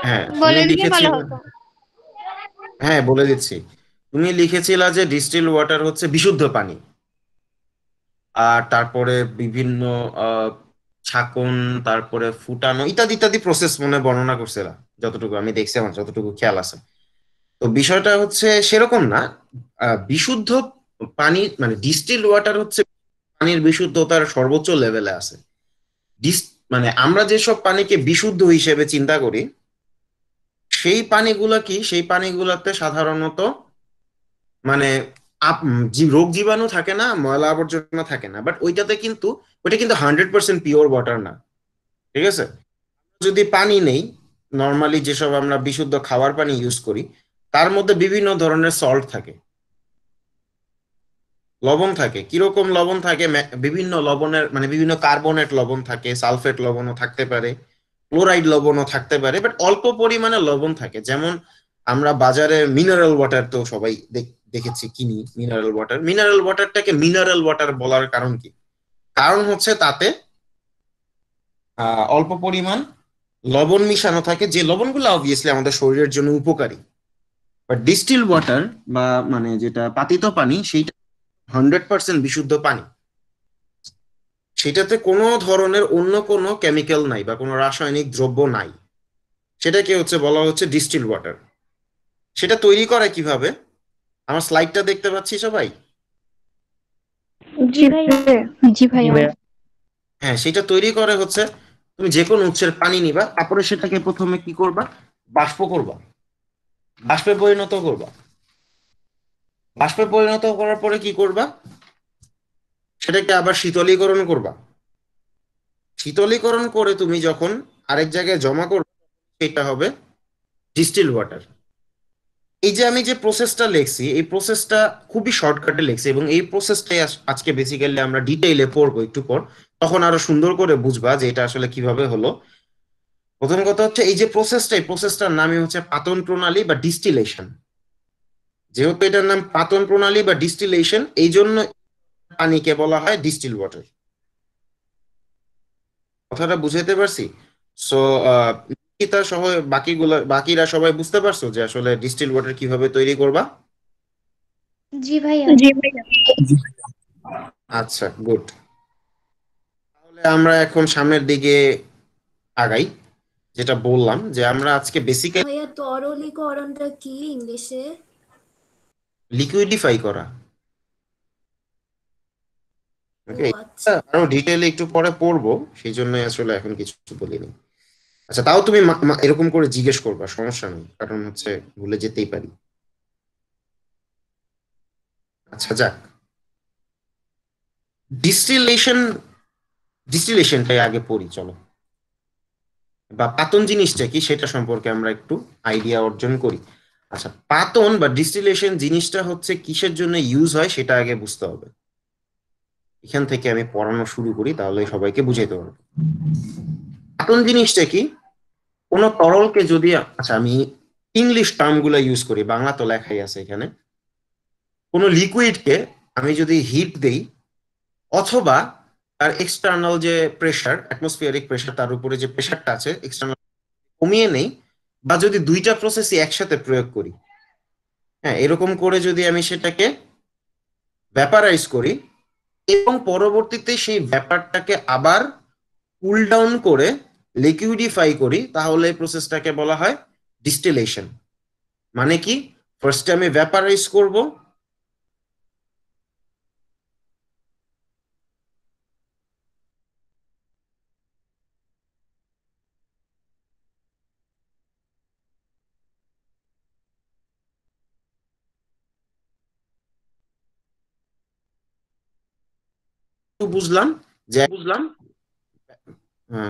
হ্যাঁ তুমি বলে দিলে ভালো লিখেছিলে, হতো। হ্যাঁ বলে দিচ্ছি। তুমি লিখেছিলা যে ডিস্টিল ওয়াটার হচ্ছে বিশুদ্ধ পানি, আর তারপরে বিভিন্ন আহ ছাকন, তারপরে ফুটানো ইত্যাদি ইত্যাদি প্রসেস মনে বর্ণনা করছিলা, যতটুকু আমি দেখছি, আমার যতটুকু খেয়াল আছে। তো বিষয়টা হচ্ছে সেরকম না। বিশুদ্ধ পানি মানে ডিস্টিল ওয়াটার হচ্ছে পানির বিশুদ্ধতার সর্বোচ্চ লেভেলে আছে। ডিস মানে আমরা যেসব পানিকে বিশুদ্ধ হিসেবে চিন্তা করি, সেই পানিগুলা কি, সেই পানিগুলাতে সাধারণত মানে রোগ জীবাণু থাকে না, ময়লা আবর্জনা থাকে না, বাট ওইটাতে কিন্তু, ওইটা কিন্তু 100% পিওর ওয়াটার না। ঠিক আছে? যদি পানি নেই, নর্মালি যেসব আমরা বিশুদ্ধ খাওয়ার পানি ইউজ করি, তার মধ্যে বিভিন্ন ধরনের সল্ট থাকে, লবণ থাকে। কিরকম লবণ থাকে? বিভিন্ন লবণের মানে বিভিন্ন কার্বনেট লবণ থাকে, সালফেট লবণও থাকতে পারে, ক্লোরাইড লবণও থাকতে পারে, বাট অল্প পরিমাণে লবণ থাকে। যেমন আমরা বাজারে মিনারেল ওয়াটার তো সবাই দেখেছি, কিনি মিনারেল ওয়াটার। মিনারেল ওয়াটারটাকে মিনারেল ওয়াটার বলার কারণ কি? কারণ হচ্ছে তাতে অল্প পরিমাণ লবণ মিশানো থাকে, যে লবণগুলো অবভিয়াসলি আমাদের শরীরের জন্য উপকারী। বাট ডিস্টিল ওয়াটার বা মানে যেটা পাতিত পানি, সেইটা 100% বিশুদ্ধ পানি। সেটাতে কোনো ধরনের অন্য কোনো কেমিক্যাল নাই বা কোনো রাসায়নিক দ্রব্য নাই। সেটাকে হচ্ছে বলা হচ্ছে ডিস্টিল ওয়াটার। সেটা তৈরি করে কিভাবে? আমার স্লাইডটা দেখতে পাচ্ছি সবাই? জি ভাইয়া। জি ভাইয়া। হ্যাঁ, সেটা তৈরি করে হচ্ছে, তুমি যে কোনো উৎসের পানি নিবা, তারপরে সেটাকে প্রথমে কি করবা? বাষ্প করবা, বাষ্পে পরিণত করবা। বাষ্পে পরিণত করার পরে কি করবা? সেটাকে আবার শীতলীকরণ করবা। শীতলীকরণ করে তুমি যখন আরেক জায়গায় জমা করবে, সেটা হবে ডিস্টিল ওয়াটার। এই যে আমি যে প্রসেসটা লিখছি, এই প্রসেসটা খুবই শর্টকাটে লিখছি, এবং এই প্রসেসটাই আজকে বেসিক্যালি আমরা ডিটেইলে পড়বো একটু পর। তখন আরো সুন্দর করে বুঝবা যে এটা আসলে কিভাবে হলো। প্রথম কথা হচ্ছে, এই যে প্রসেসটা, এই প্রসেসটার নামই হচ্ছে পাতন প্রণালী বা ডিস্টিলেশন। যেহেতু এটার নাম পাতন প্রণালী বা ডিস্টিলেশন, এই জন্য পানিকে বলা হয় ডিস্টিল ওয়াটার। কথাটা বুঝাইতে পারছি? সো নিকিতা সহ বাকিরা সবাই বুঝতে পারছো যে আসলে ডিস্টিল ওয়াটার কিভাবে তৈরি করবা? জি ভাইয়া। জি ভাইয়া। আচ্ছা, গুড। তাহলে আমরা এখন সামনের দিকে আগাই। যেটা বললাম যে আমরা আজকে বেসিক্যালি ভাইয়া তরলীকরণটা কি ইংলিশে? লিকুইডিফাই করা। ও ওকে, আচ্ছা। আরো ডিটেইলে একটু পরে পড়বো, সেই জন্য আসলে এখন কিছু বলিনি। আচ্ছা, তাও তুমি এরকম করে জিজ্ঞেস করবা, সমস্যা নেই, কারণ হচ্ছে ভুলে যেতেই পারি। আচ্ছা যাক, ডিস্টিলেশন, ডিস্টিলেশনটাই আগে পড়ি চলো। বা পাতন জিনিসটা কি সেটা সম্পর্কে আমরা একটু আইডিয়া অর্জন করি। আচ্ছা, পাতন বা ডিস্টিলেশন জিনিসটা হচ্ছে কিসের জন্য ইউজ হয় সেটা আগে বুঝতে হবে। এখান থেকে আমি পড়ানো শুরু করি, তাহলে সবাইকে বুঝাইতে পারবো। পাতন জিনিসটা কি? কোন তরলকে যদি, আচ্ছা আমি ইংলিশ টার্ম গুলো ইউজ করি, বাংলা তো লেখাই আছে এখানে। কোন লিকুইডকে আমি যদি হিট দেই, অথবা তার এক্সটার্নাল যে প্রেসার, অ্যাটমসফিয়ারিক প্রেসার, তার উপরে যে প্রেসারটা আছে এক্সটার্নাল, কমিয়ে নেই, বা যদি দুইটা প্রসেসই একসাথে প্রয়োগ করি, হ্যাঁ এরকম করে যদি আমি সেটাকে ভ্যাপারাইজ করি, এবং পরবর্তীতে সেই ব্যাপারটাকে আবার কুল ডাউন করে লিকুইডিফাই করি, তাহলে এই প্রসেসটাকে বলা হয় ডিস্টিলেশন। মানে কি? ফার্স্টে আমি ভ্যাপারাইজ করব, বুঝলাম যে বুঝলাম।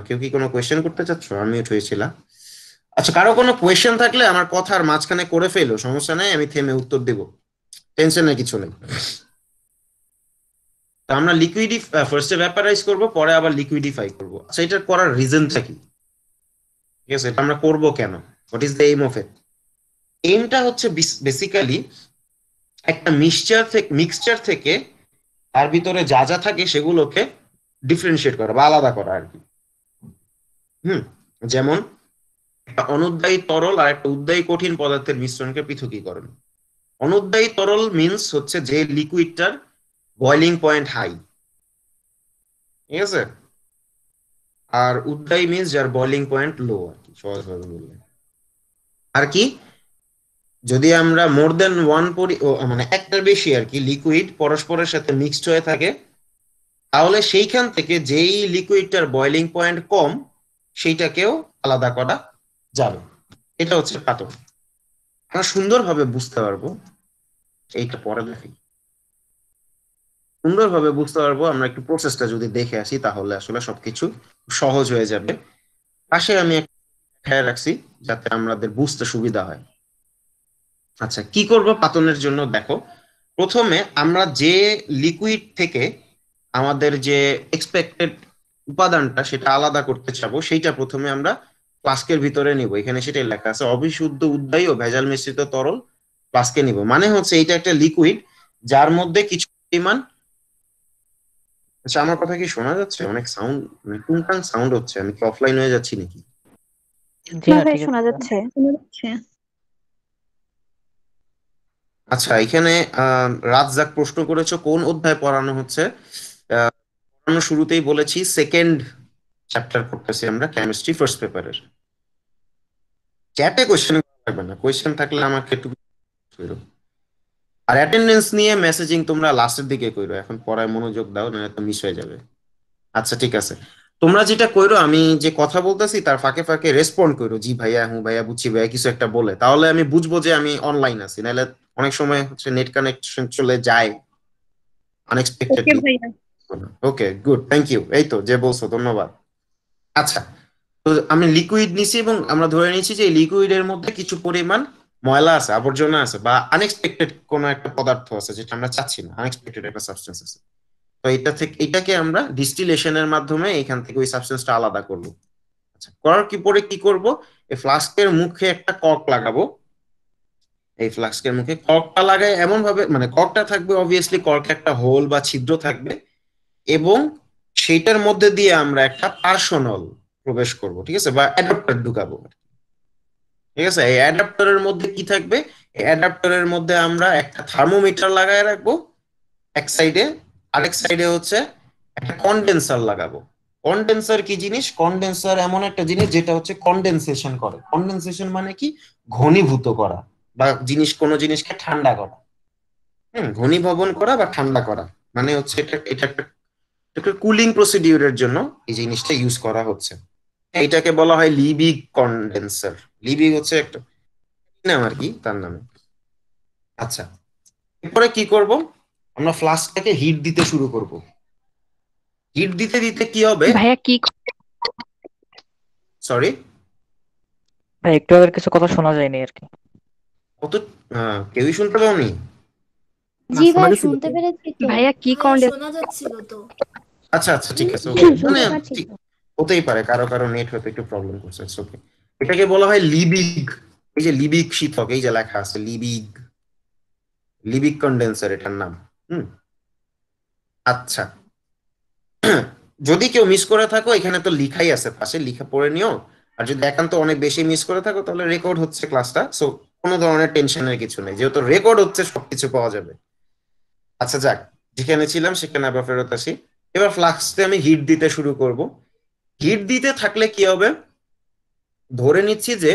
কেউ কি কোনো কোয়েশ্চেন করতে চাচ্ছ? আমি হয়েছিলাম। আচ্ছা, কারো কোনো কোয়েশ্চেন থাকলে আমার কথার মাঝখানে করে ফেলো, সমস্যা নেই, আমি থেমে উত্তর দেবো, টেনশনের কিছু নেই। তা আমরা ফার্স্টে ভ্যাপারাইজ করব, পরে আবার লিকুইডিফাই করব। আচ্ছা, এটা করার রিজনটা কি? ঠিক আছে, এটা আমরা করব কেন? What is the aim of it? এইমটা হচ্ছে বেসিক্যালি একটা মিক্সচার থেকে তার ভিতরে যা যা থাকে সেগুলোকে ডিফারেন্সিয়েট করা বা আলাদা করা আর কি। হুম। যেমন একটা অনুদ্বায়ী তরল আর একটা উদ্বায়ী কঠিন পদার্থের মিশ্রণকে পৃথকীকরণ। অনুদ্বায়ী তরল মিন্স হচ্ছে যে লিকুইডটার বয়লিং পয়েন্ট হাই, ঠিক আছে, আর উদ্বায়ী মিন্স যার বয়লিং পয়েন্ট লো, আর কি সহজভাবে বললে। আর কি, যদি আমরা মোর দেন ওয়ান মানে একটার বেশি আর কি লিকুইড পরস্পরের সাথে মিক্সড হয়ে থাকে, তাহলে সেইখান থেকে যেই লিকুইডটার বয়লিং পয়েন্ট কম সেইটাকেও আলাদা করা যাবে। এটা হচ্ছে পাতন। আমরা সুন্দরভাবে বুঝতে পারবো, এইটা পরে দেখি, সুন্দরভাবে বুঝতে পারবো আমরা একটু প্রসেসটা যদি দেখে আসি, তাহলে আসলে সবকিছু সহজ হয়ে যাবে। পাশে আমি একটা খেয়াল রাখছি যাতে আমাদের বুঝতে সুবিধা হয়। আচ্ছা, কি করব পাতনের জন্য? দেখো, প্রথমে আমরা যে লিকুইড থেকে আমাদের যে এক্সপেক্টেড উপাদানটা সেটা আলাদা করতে চাবো, সেইটা প্রথমে আমরা ফ্লাস্কের ভিতরে নিব। এখানে সেটাই লেখা আছে, অবিশুদ্ধ উদ্বায়ী ও ভেজাল মিশ্রিত তরল ফ্লাস্কে নিব। মানে হচ্ছে এইটা একটা লিকুইড যার মধ্যে কিছু পরিমাণ। আচ্ছা, আমার কথা কি শোনা যাচ্ছে? অনেক সাউন্ড, মানে টুংটাং সাউন্ড হচ্ছে। আমি কি অফলাইন হয়ে যাচ্ছি নাকি? জি না না, ভাই, ঠিক শোনা আছে। যাচ্ছে। আচ্ছা, এখানে রাজ্জাক প্রশ্ন করেছো কোন অধ্যায় পড়ানো হচ্ছে। পড়ানো শুরুতেই বলেছি সেকেন্ড চ্যাপ্টার করতেছি আমরা, কেমিস্ট্রি ফার্স্ট পেপারের। চ্যাটে কোয়েশ্চেন থাকবে না, কোয়েশ্চেন থাকলে আমাকে একটু কইরো। আর অ্যাটেন্ডেন্স নিয়ে মেসেজিং তোমরা লাস্টের দিকে কইরো, এখন পড়ায় মনোযোগ দাও, নয়তো তো মিস হয়ে যাবে। আচ্ছা ঠিক আছে, তোমরা যেটা কইরো, আমি যে কথা বলতেছি তার ফাঁকে ফাঁকে রেসপন্ড করো, জি ভাইয়া, হুঁ ভাইয়া, বুঝছি ভাইয়া, কিছু একটা বলে, তাহলে আমি বুঝবো যে আমি অনলাইন আছি। নাহলে অনেক সময় হচ্ছে নেট কানেকশন চলে যায় ওকে আনএক্সপেক্টেডলি। ভাইয়া। ওকে, গুড, থ্যাংক ইউ। এই তো যে বলছো, ধন্যবাদ। আচ্ছা, তো আমি লিকুইড নিছি এবং আমরা ধরে নিয়েছি যে লিকুইডের মধ্যে কিছু পরিমাণ ময়লা আছে, আবর্জনা আছে, বা আনএক্সপেক্টেড কোনো একটা পদার্থ আছে যেটা আমরা চাচ্ছি না, আনএক্সপেক্টেড একটা সাবস্টেন্স আছে। তো এটা থেকে, এটাকে আমরা ডিস্টিলেশনের মাধ্যমে এখান থেকে ওই সাবস্টেন্সটা আলাদা করব। আচ্ছা, করার কি পরে কি করব, এই ফ্লাস্কের মুখে একটা কক লাগাবো। এই ফ্লাস্কের মুখে কর্কটা লাগায় এমন ভাবে, মানে কর্কটা থাকবে অবভিয়াসলি, কর্কে একটা হোল বা ছিদ্র থাকবে, এবং সেইটার মধ্যে দিয়ে আমরা একটা পার্সোনাল প্রবেশ করব, ঠিক আছে, বা অ্যাডাপ্টার ঢুকাবো। ঠিক আছে, এই অ্যাডাপ্টারের মধ্যে কি থাকবে? এই অ্যাডাপ্টারের মধ্যে আমরা একটা থার্মোমিটার লাগায় রাখবো এক সাইডে, আরেক সাইডে হচ্ছে একটা কন্ডেন্সার লাগাবো। কন্ডেন্সার কি জিনিস? কন্ডেন্সার এমন একটা জিনিস যেটা হচ্ছে কন্ডেনসেশন করে। কন্ডেনসেশন মানে কি? ঘনীভূত করা, বা কোনো জিনিসকে ঠান্ডা করা। ঘনীভবন করা বা ঠান্ডা করা, মানে হচ্ছে এটা এটা একটা কুলিং প্রসিডিউরের জন্য এই জিনিসটা ইউজ করা হচ্ছে। এটাকে বলা হয় লিবিগ কন্ডেন্সার। লিবিগ হচ্ছে একটা নাম আর কি, তার নামে। আচ্ছা, এরপরে কি করব, আমরা ফ্লাস্কটাকে হিট দিতে শুরু করব। হিট দিতে দিতে কি হবে? ভাইয়া কি সরি, ভাই একটু আগের কিছু কথা শোনা যায়নি আর কি। কত, কেউই শুনতে পাওনি? না, জি শোনা ভাই, যাচ্ছিল শুনতে তো। পেরেছি তো। ভাইয়া কি ভাইয়া কন্ডেন্স? শোনা যাচ্ছিল তো। আচ্ছা আচ্ছা, ঠিক আছে, ওকে, মানে শুনতে পাচ্ছি ঠিক তো। হতেই পারে, কারো কারো নেট হয়তো একটু প্রবলেম করছে, ওকে। এটাকে বলা হয় লিবিগ। এই যে লিবিগ শীতক, এই যে লেখা আছে লিবিগ, লিবিগ কন্ডেন্সার এটার নাম। হুম। আচ্ছা, যদি কেউ মিস করে থাকো, এখানে তো লিখাই আছে পাশে, লিখা পড়ে নিও। আর যদি একান্ত অনেক বেশি মিস করে থাকো, তাহলে রেকর্ড হচ্ছে ক্লাসটা, সো কোনো ধরনের টেনশনের কিছু নেই, যেহেতু রেকর্ড হচ্ছে সবকিছু পাওয়া যাবে। আচ্ছা যাক, যেখানে ছিলাম সেখানে আবার ফেরত আসি। এবার ফ্লাস্কে আমি হিট দিতে শুরু করব। হিট দিতে থাকলে কি হবে, ধরে নিচ্ছি যে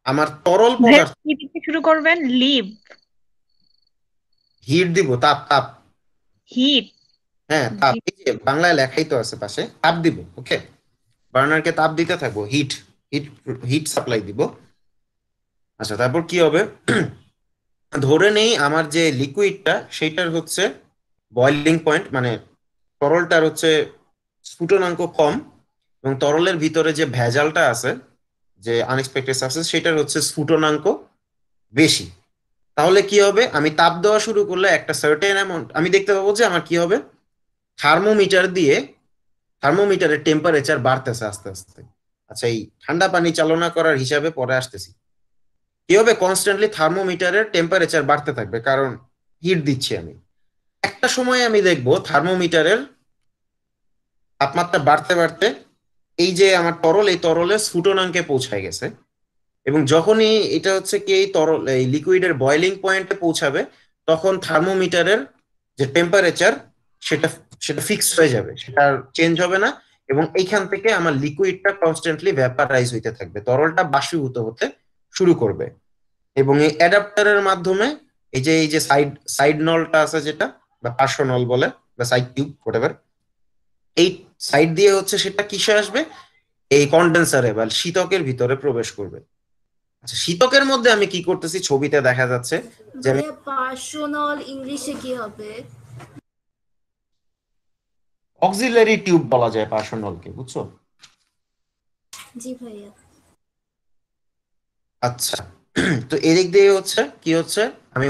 আমার তরল ভাইয়া পদার্থ। কি দিতে শুরু করবেন? লিভ? হিট দিব, তাপ তাপ। হিট? হ্যাঁ, তাপ, এই যে বাংলায় লেখাই তো আছে পাশে, তাপ দিব, ওকে। বার্নারকে তাপ দিতে থাকবো, হিট, হিট, হিট সাপ্লাই দিব। আচ্ছা, তারপর কি হবে, ধরে নেই আমার যে লিকুইডটা সেইটার হচ্ছে বয়লিং পয়েন্ট, মানে তরলটার হচ্ছে স্ফুটনাঙ্ক কম, এবং তরলের ভিতরে যে ভেজালটা আছে, যে আনএক্সপেক্টেড সাবস্টেন্স, সেটার হচ্ছে স্ফুটনাঙ্ক বেশি। তাহলে কি হবে, আমি তাপ দেওয়া শুরু করলে একটা সার্টেন অ্যামাউন্ট আমি দেখতে পাবো যে আমার কি হবে, থার্মোমিটার দিয়ে থার্মোমিটারের টেম্পারেচার বাড়তেছে আস্তে আস্তে। আচ্ছা, এই ঠান্ডা পানি চালনা করার হিসাবে পরে আসতেছি। কি হবে, কনস্ট্যান্টলি থার্মোমিটারের টেম্পারেচার বাড়তে থাকবে, কারণ হিট দিচ্ছি আমি। একটা সময় আমি দেখবো থার্মোমিটারের তাপমাত্রা বাড়তে বাড়তে এই যে আমার তরল, এই তরলের স্ফুটনাঙ্কে পৌঁছায় গেছে। এবং যখনই এটা হচ্ছে কি এই তরল এই লিকুইডের বয়লিং পয়েন্টে পৌঁছাবে তখন থার্মোমিটারের যে টেম্পারেচার সেটা সেটা ফিক্সড হয়ে যাবে, সেটা চেঞ্জ হবে না। এবং এইখান থেকে আমার লিকুইডটা কনস্ট্যান্টলি ভ্যাপারাইজ হইতে থাকবে, তরলটা বাষ্পীভূত হতে শুরু করবে। এবং এই অ্যাডাপ্টারের মাধ্যমে এই যে সাইড সাইড নলটা আছে যেটা, বা পার্শ্ব নল বলে, বা সাইড টিউব হোয়াটএভার, এই সাইড দিয়ে হচ্ছে সেটা কিসে আসবে, এই কন্ডেন্সারে বা শীতকের ভিতরে প্রবেশ করবে। আচ্ছা, শীতকের মধ্যে আমি কি করতেছি ছবিতে দেখা যাচ্ছে যে আমি ভাইয়া পার্সোনাল ইংলিশে কি হবে? অক্সিলারি টিউব বলা যায় পার্শ্ব নলকে, বুঝছো? জি ভাইয়া। আচ্ছা, তো এদিক দিয়ে হচ্ছে কি হচ্ছে, আমি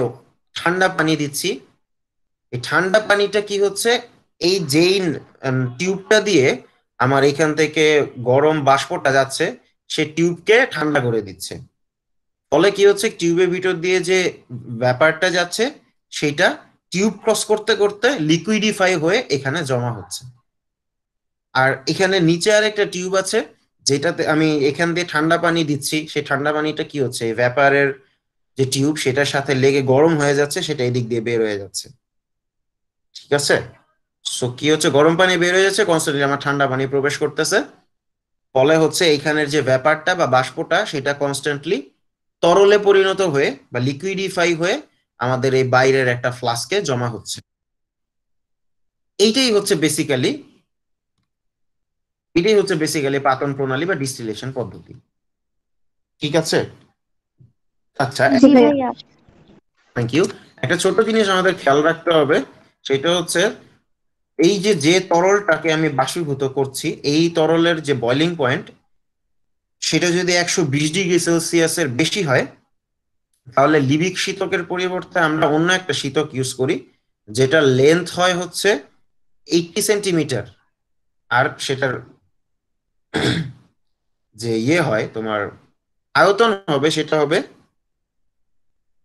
ঠান্ডা পানি দিচ্ছি। এই ঠান্ডা পানিটা কি হচ্ছে, এই যেই টিউবটা দিয়ে আমার এখান থেকে গরম বাষ্পটা যাচ্ছে সে টিউবকে ঠান্ডা করে দিচ্ছে। ফলে কি হচ্ছে, টিউবের ভিতর দিয়ে যে ব্যাপারটা যাচ্ছে সেটা টিউব ক্রস করতে করতে লিকুইডিফাই হয়ে এখানে জমা হচ্ছে। আর এখানে নিচে আর একটা টিউব আছে যেটাতে আমি এখান দিয়ে ঠান্ডা পানি দিচ্ছি, সেই ঠান্ডা পানিটা কি হচ্ছে, এই ভ্যাপারের যে টিউব সেটার সাথে লেগে গরম হয়ে যাচ্ছে, সেটা এদিক দিয়ে বের হয়ে যাচ্ছে। ঠিক আছে, সো কি হচ্ছে, গরম পানি বের হয়ে যাচ্ছে, কনস্ট্যান্টলি আমার ঠান্ডা পানি প্রবেশ করতেছে। ফলে হচ্ছে এইখানের যে ব্যাপারটা বা বাষ্পটা সেটা কনস্ট্যান্টলি তরলে পরিণত হয়ে বা লিকুইডিফাই হয়ে আমাদের এই বাইরের একটা ফ্লাস্কে জমা হচ্ছে। এইটাই হচ্ছে বেসিক্যালি পাতন প্রণালী বা ডিস্টিলেশন পদ্ধতি। ঠিক আছে, আচ্ছা, জি ভাইয়া। Thank you. একটা ছোট জিনিস আমাদের খেয়াল রাখতে হবে, সেটা হচ্ছে এই যে যে তরলটাকে আমি বাষ্পীভূত করছি, এই তরলের যে বয়লিং পয়েন্ট সেটা যদি 120 ডিগ্রি সেলসিয়াসের বেশি হয়, তাহলে লিবিক শীতকের পরিবর্তে আমরা অন্য একটা শীতক ইউজ করি যেটা লেন্থ হয় হচ্ছে 80 সেন্টিমিটার। আর সেটার যে হয় তোমার আয়তন হবে, সেটা হবে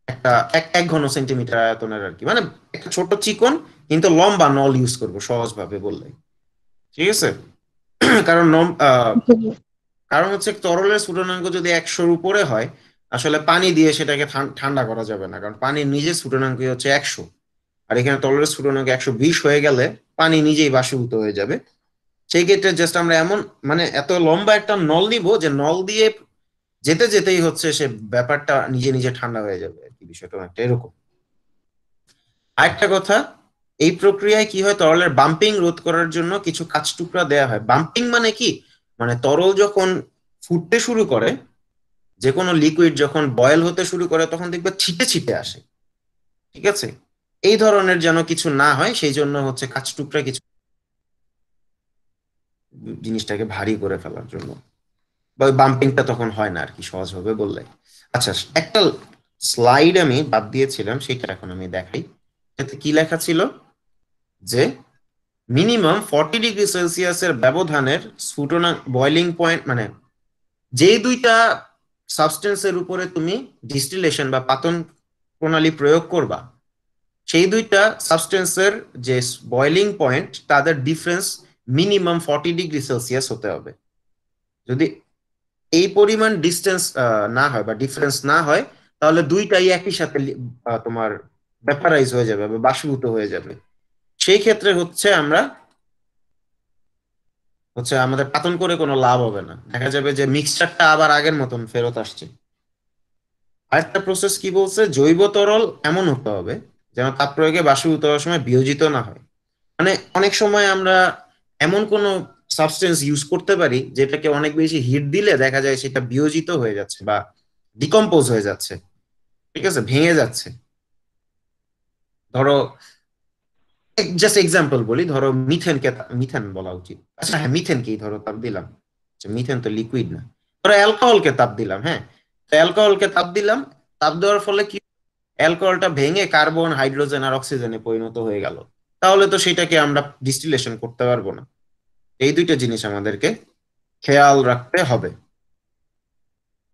একটা এক ঘন সেন্টিমিটার আয়তনের আর কি, মানে একটা ছোট চিকন কিন্তু লম্বা নল ইউজ করবো সহজভাবে বললে। ঠিক আছে, কারণ কারণ হচ্ছে তরলের স্ফুটনাঙ্ক যদি 100-র উপরে হয়, আসলে পানি দিয়ে সেটাকে ঠান্ডা করা যাবে না, কারণ পানির নিজের স্ফুটনাঙ্কই হচ্ছে 100। আর এখানে তরলের স্ফুটনাঙ্ক 120 হয়ে গেলে পানি নিজেই বাষ্পীভূত হয়ে যাবে। সেই ক্ষেত্রে জাস্ট আমরা এমন মানে এত লম্বা একটা নল নিব যে নল দিয়ে যেতে যেতেই হচ্ছে সে ব্যাপারটা নিজে নিজে ঠান্ডা হয়ে যাবে আর কি, বিষয়টা একটা এরকম। আরেকটা কথা, এই প্রক্রিয়ায় কি হয়, তরলের বাম্পিং রোধ করার জন্য কিছু কাঁচ টুকরা দেওয়া হয়। বাম্পিং মানে কি, মানে তরল যখন ফুটতে শুরু করে, যে কোনো লিকুইড যখন বয়েল হতে শুরু করে তখন দেখবে ছিটে ছিটে আসে। ঠিক আছে, এই ধরনের যেন কিছু না হয় সেই জন্য হচ্ছে কাঁচ টুকরা কিছু জিনিসটাকে ভারী করে ফেলার জন্য, বা ওই বাম্পিংটা তখন হয় না আর কি, সহজভাবে বললে। আচ্ছা, একটা স্লাইড আমি বাদ দিয়েছিলাম, সেটা এখন আমি দেখাই। এতে কি লেখা ছিল যে মিনিমাম 40 ডিগ্রি সেলসিয়াসের ব্যবধানের স্ফুটনাঙ্ক বয়লিং পয়েন্ট, মানে যে দুইটা সাবস্টেন্সের উপরে তুমি ডিস্টিলেশন বা পাতন প্রণালী প্রয়োগ করবা, সেই দুইটা সাবস্টেন্সের যে বয়লিং পয়েন্ট তাদের ডিফারেন্স মিনিমাম 40 ডিগ্রি সেলসিয়াস হতে হবে। যদি এই পরিমাণ ডিস্টেন্স না হয় বা ডিফারেন্স না হয়, তাহলে দুইটাই একই সাথে তোমার ভ্যাপারাইজ হয়ে যাবে বা বাষ্পীভূত হয়ে যাবে। সেই ক্ষেত্রে হচ্ছে আমাদের পাতন করে কোনো লাভ হবে না, দেখা যাবে যে মিক্সচারটা আবার আগের মতন ফেরত আসছে। আরেকটা প্রসেস কি বলছে, জৈব তরল এমন হতে হবে যেন তাপ প্রয়োগে বাষ্পীভূত হওয়ার সময় বিয়োজিত না হয়। মানে অনেক সময় আমরা এমন কোনো সাবস্টেন্স ইউজ করতে পারি যেটাকে অনেক বেশি হিট দিলে দেখা যায় সেটা বিয়োজিত হয়ে যাচ্ছে বা ডিকম্পোজ হয়ে যাচ্ছে। ঠিক আছে, ভেঙে যাচ্ছে। ধরো জাস্ট এক্সাম্পল বলি, ধরো মিথেন বলা উচিত, আচ্ছা হ্যাঁ মিথেনকেই ধরো তাপ দিলাম। আচ্ছা, মিথেন তো লিকুইড না, ধরো অ্যালকোহলকে তাপ দিলাম। হ্যাঁ, তো অ্যালকোহলকে তাপ দিলাম, তাপ দেওয়ার ফলে কি অ্যালকোহলটা ভেঙে কার্বন, হাইড্রোজেন আর অক্সিজেনে পরিণত হয়ে গেল। তাহলে তো সেটাকে আমরা ডিস্টিলেশন করতে পারবো না। এই দুইটা জিনিস আমাদেরকে খেয়াল রাখতে হবে।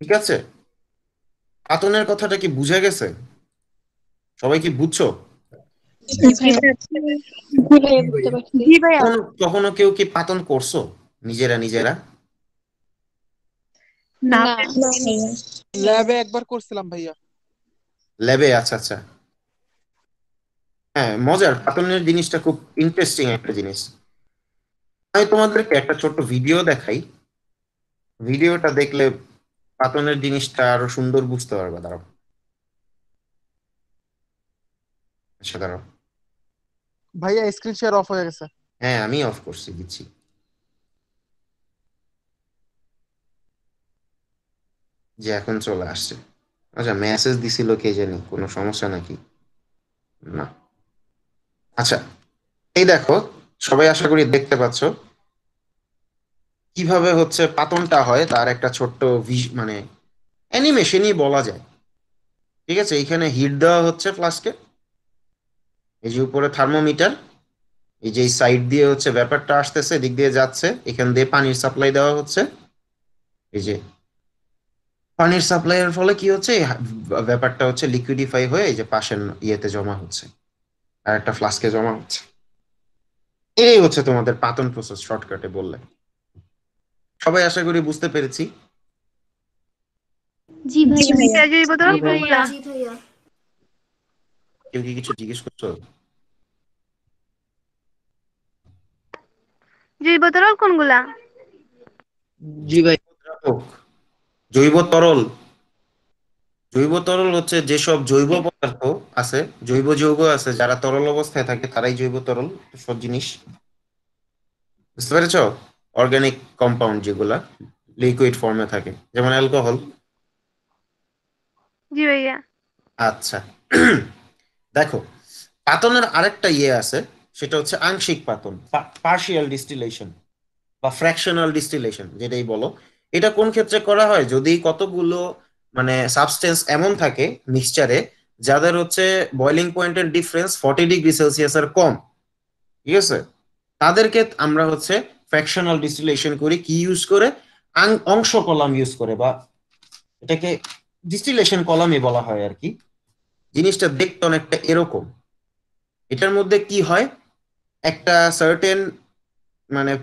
ঠিক আছে, পাতনের কথাটা কি বুঝে গেছে? সবাই কি বুঝছো? জি ভাইয়া। কখনো কখনো কেউ কি পাতন করছো নিজেরা নিজেরা? না না ভাইয়া। ল্যাবে একবার করছিলাম ভাইয়া। ল্যাবে? আচ্ছা আচ্ছা, হ্যাঁ মজার, পাতনের জিনিসটা খুব ইন্টারেস্টিং একটা জিনিস। আমি তোমাদেরকে একটা ছোট্ট ভিডিও দেখাই, ভিডিওটা দেখলে পাতনের জিনিসটা আরো সুন্দর বুঝতে পারবে। দাঁড়াও, আচ্ছা দাঁড়াও, ভাইয়া স্ক্রিন শেয়ার অফ হয়ে গেছে। হ্যাঁ আমি অফ করছি, দিচ্ছি। যে এখন চলে আসছে। আচ্ছা মেসেজ দিছিল কে জানি, কোনো সমস্যা নাকি? না। আচ্ছা, এই দেখো, সবাই আশা করি দেখতে পাচ্ছো কিভাবে হচ্ছে পাতনটা হয়, তার একটা ছোট্ট মানে অ্যানিমেশনই বলা যায়। ঠিক আছে, এখানে হিট দেওয়া হচ্ছে ফ্লাস্কে, এই যে উপরে থার্মোমিটার, এই যে সাইড দিয়ে হচ্ছে ব্যাপারটা আসতেছে, এদিক দিয়ে যাচ্ছে, এখান দিয়ে পানির সাপ্লাই দেওয়া হচ্ছে। এই যে পানির সাপ্লাইয়ের ফলে কি হচ্ছে, এই ব্যাপারটা হচ্ছে লিকুইডিফাই হয়ে এই যে পাশের ইয়েতে জমা হচ্ছে, আর একটা ফ্লাস্কে জমা হচ্ছে। এই হচ্ছে তোমাদের পাতন প্রসেস, শর্টকাটে বললে। সবাই আশা করি বুঝতে পেরেছি। জি ভাইয়া। জৈব তরল জি ভাই। কোনগুলা? জি ভাইয়া। কেউ কি কিছু জিজ্ঞেস করছো? জৈব তরল কোনগুলা? জি ভাই। দ্রাবক, জৈব তরল। জৈব তরল হচ্ছে যেসব জৈব পদার্থ আছে, জৈব যৌগ আছে, যারা তরল অবস্থায় থাকে তারাই জৈব তরল। সব জিনিস বুঝতে পেরেছো? অর্গানিক কম্পাউন্ড যেগুলা লিকুইড ফর্মে থাকে, যেমন অ্যালকোহল। জি ভাইয়া। আচ্ছা, দেখো পাতনের আরেকটা ইয়ে আছে, সেটা হচ্ছে আংশিক পাতন, পার্শিয়াল ডিস্টিলেশন বা ফ্র্যাকশনাল ডিস্টিলেশন, যেটাই বলো। এটা কোন ক্ষেত্রে করা হয়? যদি কতগুলো মানে সাবস্টেন্স এমন থাকে মিক্সচারে, যাদের হচ্ছে বয়লিং পয়েন্টের ডিফারেন্স 40 ডিগ্রি সেলসিয়াস এর কম, ঠিক আছে, তাদেরকে আমরা হচ্ছে ফ্র্যাকশনাল ডিস্টিলেশন করি। কি ইউজ করে? অংশ কলাম ইউজ করে, বা এটাকে ডিস্টিলেশন কলামই বলা হয় আর কি। জিনিসটা দেখতে অনেকটা এরকম। এটার মধ্যে কি হয়, একটা সার্টেন মানে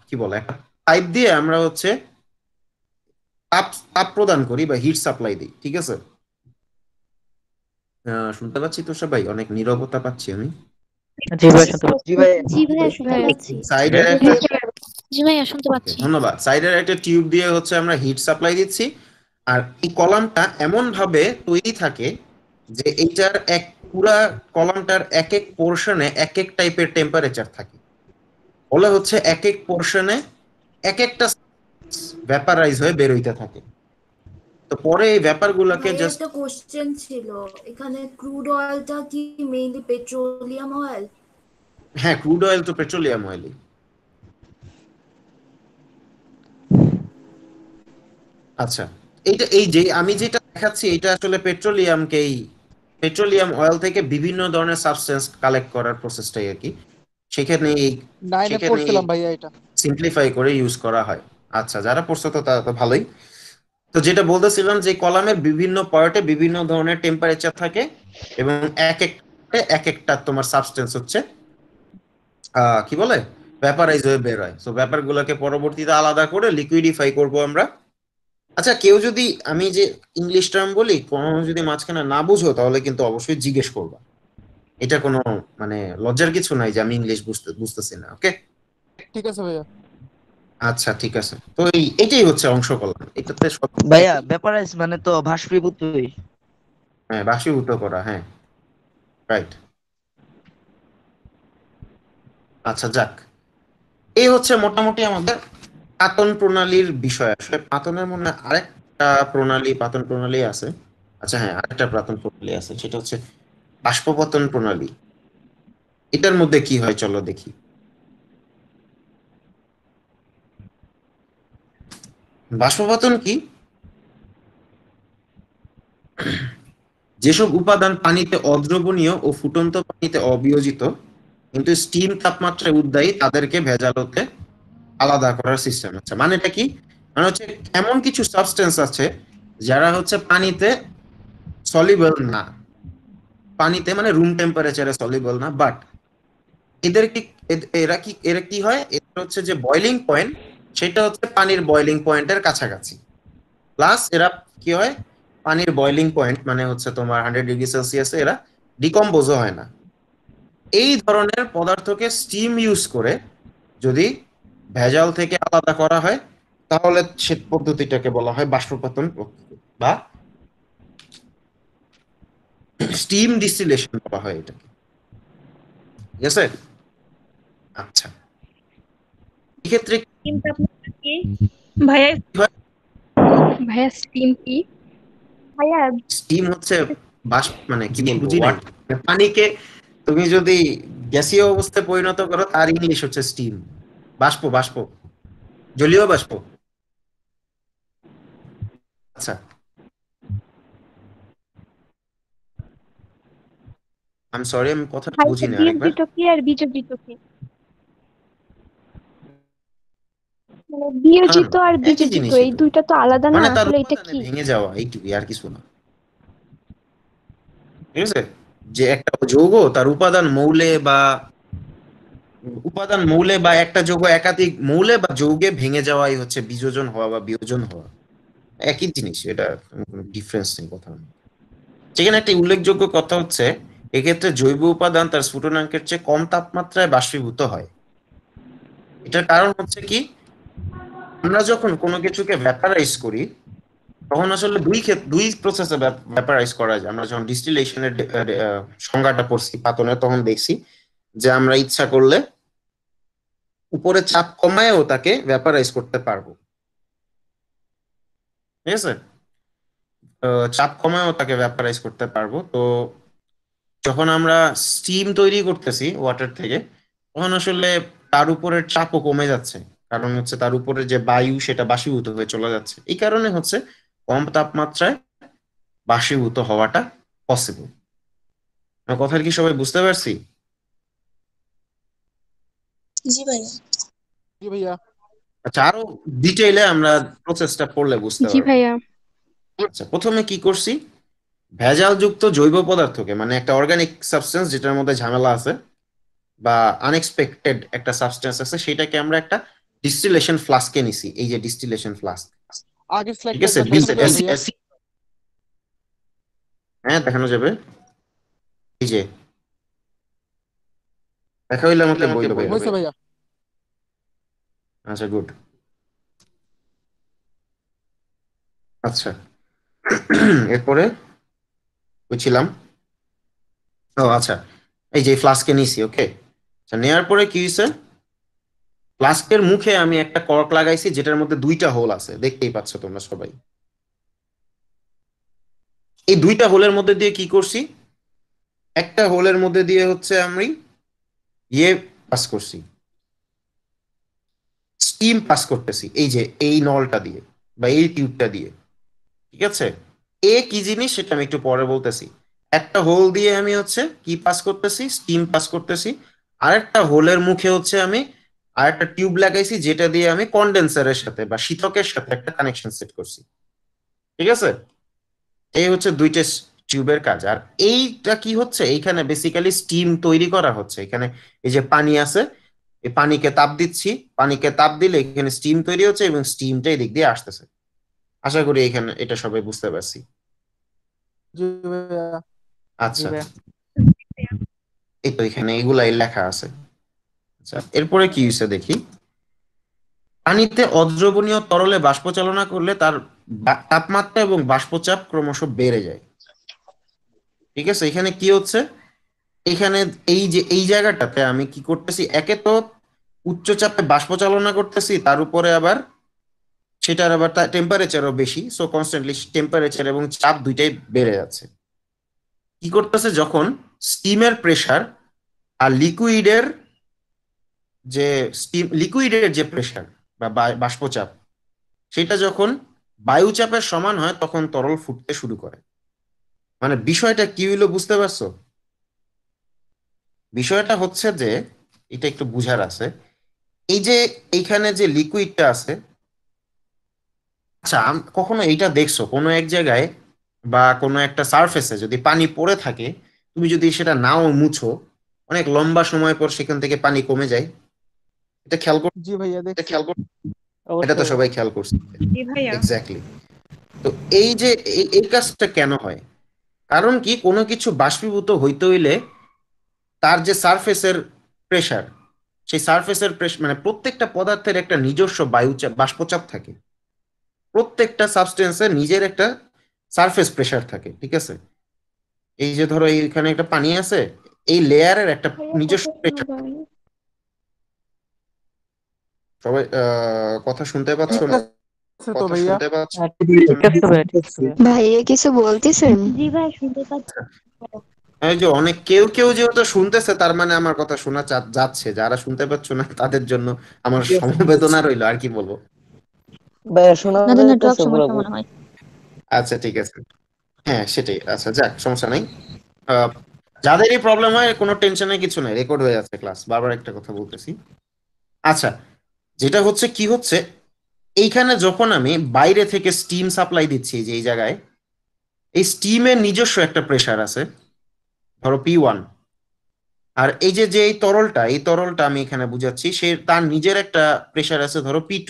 কি বলে, একটা পাইপ দিয়ে আমরা হচ্ছে তাপ তাপ প্রদান করি বা হিট সাপ্লাই দিই, ঠিক আছে। শুনতে পাচ্ছি তো সবাই, অনেক নীরবতা পাচ্ছি আমি। জি ভাই শুনতে পাচ্ছি। জি ভাই। জি ভাইয়া শুনতে পাচ্ছি। সাইডের একটা, জি ভাইয়া শুনতে ওকে পাচ্ছি। ধন্যবাদ, সাইডের একটা টিউব দিয়ে হচ্ছে আমরা হিট সাপ্লাই দিচ্ছি। আর এই কলামটা এমন ভাবে তৈরি থাকে যে এইটার পুরা কলামটার এক এক পোর্শনে এক এক টাইপের টেম্পারেচার থাকে, ফলে হচ্ছে এক এক পোর্শনে এক একটা ভ্যাপারাইজ হয়ে বের হইতে থাকে। তো পরে এই ব্যাপারগুলোকে ভাইয়া জাস্ট, একটা কোশ্চেন ছিল, এখানে ক্রুড অয়েলটা কি মেইনলি পেট্রোলিয়াম অয়েল? হ্যাঁ ক্রুড অয়েল তো পেট্রোলিয়াম অয়েলই। আচ্ছা, এইটা এই যে আমি যেটা দেখাচ্ছি এটা আসলে পেট্রোলিয়াম অয়েল থেকে বিভিন্ন ধরনের সাবস্টেন্স কালেক্ট করার প্রসেসটাই আর কি। সেখানে এই 9-এ সেখানে পড়ছিলাম ভাইয়া এটা। সিম্পলিফাই করে ইউজ করা হয়। আচ্ছা, যারা পড়ছো তো তারা তো ভালোই। তো যেটা বলতেছিলাম যে কলামের বিভিন্ন পার্টে বিভিন্ন ধরনের টেম্পারেচার থাকে, এবং এক এক এক একটা তোমার সাবস্টেন্স হচ্ছে কি বলে, ভ্যাপারাইজ হয়ে বের হয়। তো ব্যাপারগুলোকে পরবর্তীতে আলাদা করে লিকুইডিফাই করব আমরা। আচ্ছা, কেউ যদি আমি যে ইংলিশ টার্ম বলি কোনো যদি মাঝখানে না বুঝো, তাহলে কিন্তু অবশ্যই জিজ্ঞেস করবা। এটা কোনো মানে লজ্জার কিছু নাই যে আমি ইংলিশ বুঝতেছি না, ওকে? ঠিক আছে ভাইয়া। আচ্ছা ঠিক আছে, তো এইটাই হচ্ছে অংশ কলাম, এটাতে সব ভাইয়া ব্যাপারাইজ মানে তো ভাস্পীভূতই। হ্যাঁ বাষ্পীভূত করা, হ্যাঁ রাইট। আচ্ছা যাক, এই হচ্ছে মোটামুটি আমাদের পাতন প্রণালীর বিষয়। আসলে পাতনের মনে হয় আরেকটা পাতন প্রণালী আছে। আচ্ছা হ্যাঁ, আরেকটা পাতন প্রণালী আছে, সেটা হচ্ছে বাষ্পপতন প্রণালী। এটার মধ্যে কি হয় চলো দেখি। বাষ্পপতন কি? যেসব উপাদান পানিতে অদ্রবণীয় ও ফুটন্ত পানিতে অবিয়োজিত কিন্তু স্টিম তাপমাত্রায় উদ্দায়ী, তাদেরকে ভেজাল হতে আলাদা করার সিস্টেম। আচ্ছা মানেটা কি? মানে হচ্ছে এমন কিছু সাবস্টেন্স আছে যারা হচ্ছে পানিতে সলিবল না, পানিতে মানে রুম টেম্পারেচারে সলিবল না, বাট এদের কি এরা কি হয়, এদের হচ্ছে যে বয়লিং পয়েন্ট, সেটা হচ্ছে পানির বয়লিং পয়েন্টের কাছাকাছি। প্লাস এরা কি হয়, পানির বয়লিং পয়েন্ট মানে হচ্ছে তোমার 100°C এরা ডিকম্পোজও হয় না। এই ধরনের পদার্থকে স্টিম ইউজ করে যদি ভেজাল থেকে আলাদা করা হয় তাহলে সে পদ্ধতিটাকে বলা হয় বাষ্পীভবন প্রক্রিয়া বা স্টিম ডিস্টিলেশন বলা হয় এটাকে। ঠিক আছে? আচ্ছা, এক্ষেত্রে ভাইয়া ভাইয়া স্টিম কি? ভাইয়া স্টিম হচ্ছে বাষ্প, মানে কি বলবো, মানে পানিকে তুমি যদি গ্যাসীয় অবস্থায় পরিণত করো তার ইংলিশ হচ্ছে স্টিম। বাষ্প, বাষ্প, জলীয় বাষ্প। আচ্ছা, আমি সরি, আমি কথাটা ভাইয়া বুঝিনি আরেকবার। বীজজিত কি আর বীজজিত কি? মানে বিয়োজিত আর একই বীজজিত জিনিসই এই তো, দুইটা তো আলাদা না, মানে তার আসলে এটা উপাদানে কি? ভেঙে যাওয়া, এইটুকুই, আর কিছু না। ঠিক আছে? যে একটা যৌগ তার উপাদান মৌলে বা একটা যৌগ একাধিক মৌলে বা যৌগে ভেঙে যাওয়াই হচ্ছে বিযোজন হওয়া বা বিয়োজন হওয়া। একই জিনিস, এটা কোনো ডিফারেন্স নেই কথা। সেখানে একটা উল্লেখযোগ্য কথা হচ্ছে এক্ষেত্রে জৈব উপাদান তার স্ফুটনাঙ্কের চেয়ে কম তাপমাত্রায় বাষ্পীভূত হয়। এটার কারণ হচ্ছে কি, আমরা যখন কোনো কিছুকে ভ্যাপারাইজ করি তখন আসলে দুই প্রসেসে ভ্যাপারাইজ করা যায়। আমরা যখন ডিস্টিলেশনের সংজ্ঞাটা পড়ছি পাতনের, তখন দেখছি যে আমরা ইচ্ছা করলে উপরে চাপ কমায়ও তাকে ভ্যাপারাইজ করতে পারবো। ঠিক আছে? চাপ কমায়ও তাকে ভ্যাপারাইজ করতে পারবো। তো যখন আমরা স্টিম তৈরি করতেছি ওয়াটার থেকে, তখন আসলে তার উপরের চাপও কমে যাচ্ছে, কারণ হচ্ছে তার উপরে যে বায়ু সেটা বাষ্পীভূত হয়ে চলে যাচ্ছে। এই কারণে হচ্ছে কম তাপমাত্রায় বাষ্পীভূত হওয়াটা পসিবল। আমার কথা কি সবাই বুঝতে পারছি? জি ভাইয়া। আচ্ছা, আরো ডিটেইলে আমরা প্রসেসটা পড়লে বুঝতে জি পারবো। ভাইয়া। আচ্ছা, প্রথমে কি করছি, ভেজালযুক্ত জৈব পদার্থকে, মানে একটা অর্গানিক সাবস্টেন্স যেটার মধ্যে ঝামেলা আছে বা আনএক্সপেক্টেড একটা সাবস্টেন্স আছে, সেটাকে আমরা একটা ডিস্টিলেশন ফ্লাস্কে নিছি। এই যে ডিস্টিলেশন ফ্লাস্ক, আগের ঠিক স্লাইডটা আছে? একবার দেখানো যাবে ভাইয়া? হ্যাঁ, দেখানো যাবে। এই যে দেখা হইলে আমাকে বইলো ভাইয়া। হয়েছে ভাইয়া। আচ্ছা, গুড। আচ্ছা, এরপরে বুঝছিলাম। ও আচ্ছা, এই যে ফ্লাস্কে নিছি, ওকে। আচ্ছা, নেয়ার পরে কি হয়েছে, ফ্লাস্কের মুখে আমি একটা কর্ক লাগাইছি যেটার মধ্যে দুইটা হোল আছে, দেখতেই পাচ্ছ তোমরা সবাই। এই দুইটা হোলের মধ্যে দিয়ে কি করছি, একটা হোলের মধ্যে দিয়ে হচ্ছে আমি পাস করছি, স্টিম পাস করতেছি, এই যে এই নলটা দিয়ে বা এই টিউবটা দিয়ে। ঠিক আছে? কি জিনিস সেটা আমি একটু পরে বলতেছি। একটা হোল দিয়ে আমি হচ্ছে কি পাস করতেছি, স্টিম পাস করতেছি। আরেকটা হোলের মুখে হচ্ছে আমি আরেকটা টিউব লাগাইছি যেটা দিয়ে আমি কন্ডেন্সারের সাথে বা শীতকের সাথে একটা কানেকশন সেট করছি। ঠিক আছে? এই হচ্ছে দুইটা টিউবের কাজ। আর এইটা কি হচ্ছে, এইখানে বেসিক্যালি স্টিম তৈরি করা হচ্ছে। এখানে এই যে পানি আছে, এই পানিকে তাপ দিচ্ছি, পানিকে তাপ দিলে এখানে স্টিম তৈরি হচ্ছে এবং স্টিমটা এই দিক দিয়ে আসতেছে। আশা করি এখানে এটা সবাই বুঝতে পারছি। জি ভাইয়া। আচ্ছা, এই তো এখানে এগুলাই লেখা আছে। আচ্ছা, এরপরে কি হয়েছে দেখি, পানিতে অদ্রবণীয় তরলে বাষ্প চালনা করলে তার তাপমাত্রা এবং বাষ্পচাপ ক্রমশ বেড়ে যায়। ঠিক আছে? এখানে কি হচ্ছে, এখানে এই যে এই জায়গাটাতে আমি কি করতেছি, একে তো উচ্চ চাপে বাষ্প চালনা করতেছি, তার উপরে আবার সেটার আবার টেম্পারেচারও বেশি, সো কনস্ট্যান্টলি টেম্পারেচার এবং চাপ দুইটাই বেড়ে যাচ্ছে। কি করতেছে, যখন স্টিমের প্রেসার আর লিকুইডের যে প্রেসার বা বাষ্পচাপ, সেটা যখন বায়ুচাপের সমান হয় তখন তরল ফুটতে শুরু করে। মানে বিষয়টা কি হইলো বুঝতে পারছো? বিষয়টা হচ্ছে যে এটা একটু বুঝার আছে। এই যে এইখানে যে লিকুইডটা আছে, আচ্ছা কখনো এইটা দেখছো কোনো এক জায়গায় বা কোনো একটা সারফেসে যদি পানি পড়ে থাকে, তুমি যদি সেটা নাও মুছো, অনেক লম্বা সময় পর সেখান থেকে পানি কমে যায়। এটা খেয়াল জি ভাইয়া দেখছি। এটা তো অবশ্যই। সবাই খেয়াল করছে। জি ভাইয়া। এক্স্যাক্টলি। তো এই যে এই কাজটা কেন হয়? কারণ কি, কোনো কিছু বাষ্পীভূত হইতে হইলে তার যে সারফেসের প্রেসার, সেই সারফেসের প্রেসার মানে প্রত্যেকটা পদার্থের একটা নিজস্ব বায়ুচাপ বাষ্পচাপ থাকে, প্রত্যেকটা সাবস্টেন্সের নিজের একটা সারফেস প্রেসার থাকে, ঠিক আছে? এই যে ধরো এইখানে একটা পানি আছে, এই লেয়ারের একটা ভাইয়া নিজস্ব কথা শোনা প্রেসার। যায় না। সবাই কথা শুনতে পাচ্ছ ঠিক না? আছে তো কথা ভাইয়া। শুনতে পাচ্ছ? হ্যাঁ, ঠিক আছে ভাইয়া, ঠিক আছে ভাইয়া। ভাইয়া কিছু বলতেছেন? জি ভাই শুনতে পাচ্ছি। এই যে অনেক কেউ কেউ যেহেতু শুনতেছে, তার মানে আমার কথা শোনা যাচ্ছে। যারা শুনতে পাচ্ছ না তাদের জন্য আমার সমবেদনা রইলো, আর কি বলবো। ভাইয়া শোনা আপনাদের নেটওয়ার্ক যাইতেছে সমস্যা পুরোপুরি। মনে হয়। আচ্ছা ঠিক আছে, হ্যাঁ সেটাই। আচ্ছা যাক, সমস্যা নাই। আহ, যাদেরই প্রবলেম হয় কোনো টেনশনের কিছু নাই, রেকর্ড হয়ে যাচ্ছে ক্লাস, বারবার একটা কথা বলতেছি। আচ্ছা, যেটা হচ্ছে কি হচ্ছে, এইখানে যখন আমি বাইরে থেকে স্টিম সাপ্লাই দিচ্ছি, যে এই জায়গায় এই স্টিমের নিজস্ব একটা প্রেসার আছে, ধরো P1। আর এই যে যে এই তরলটা আমি এখানে বুঝাচ্ছি, সে তার নিজের একটা প্রেসার আছে, ধরো P2।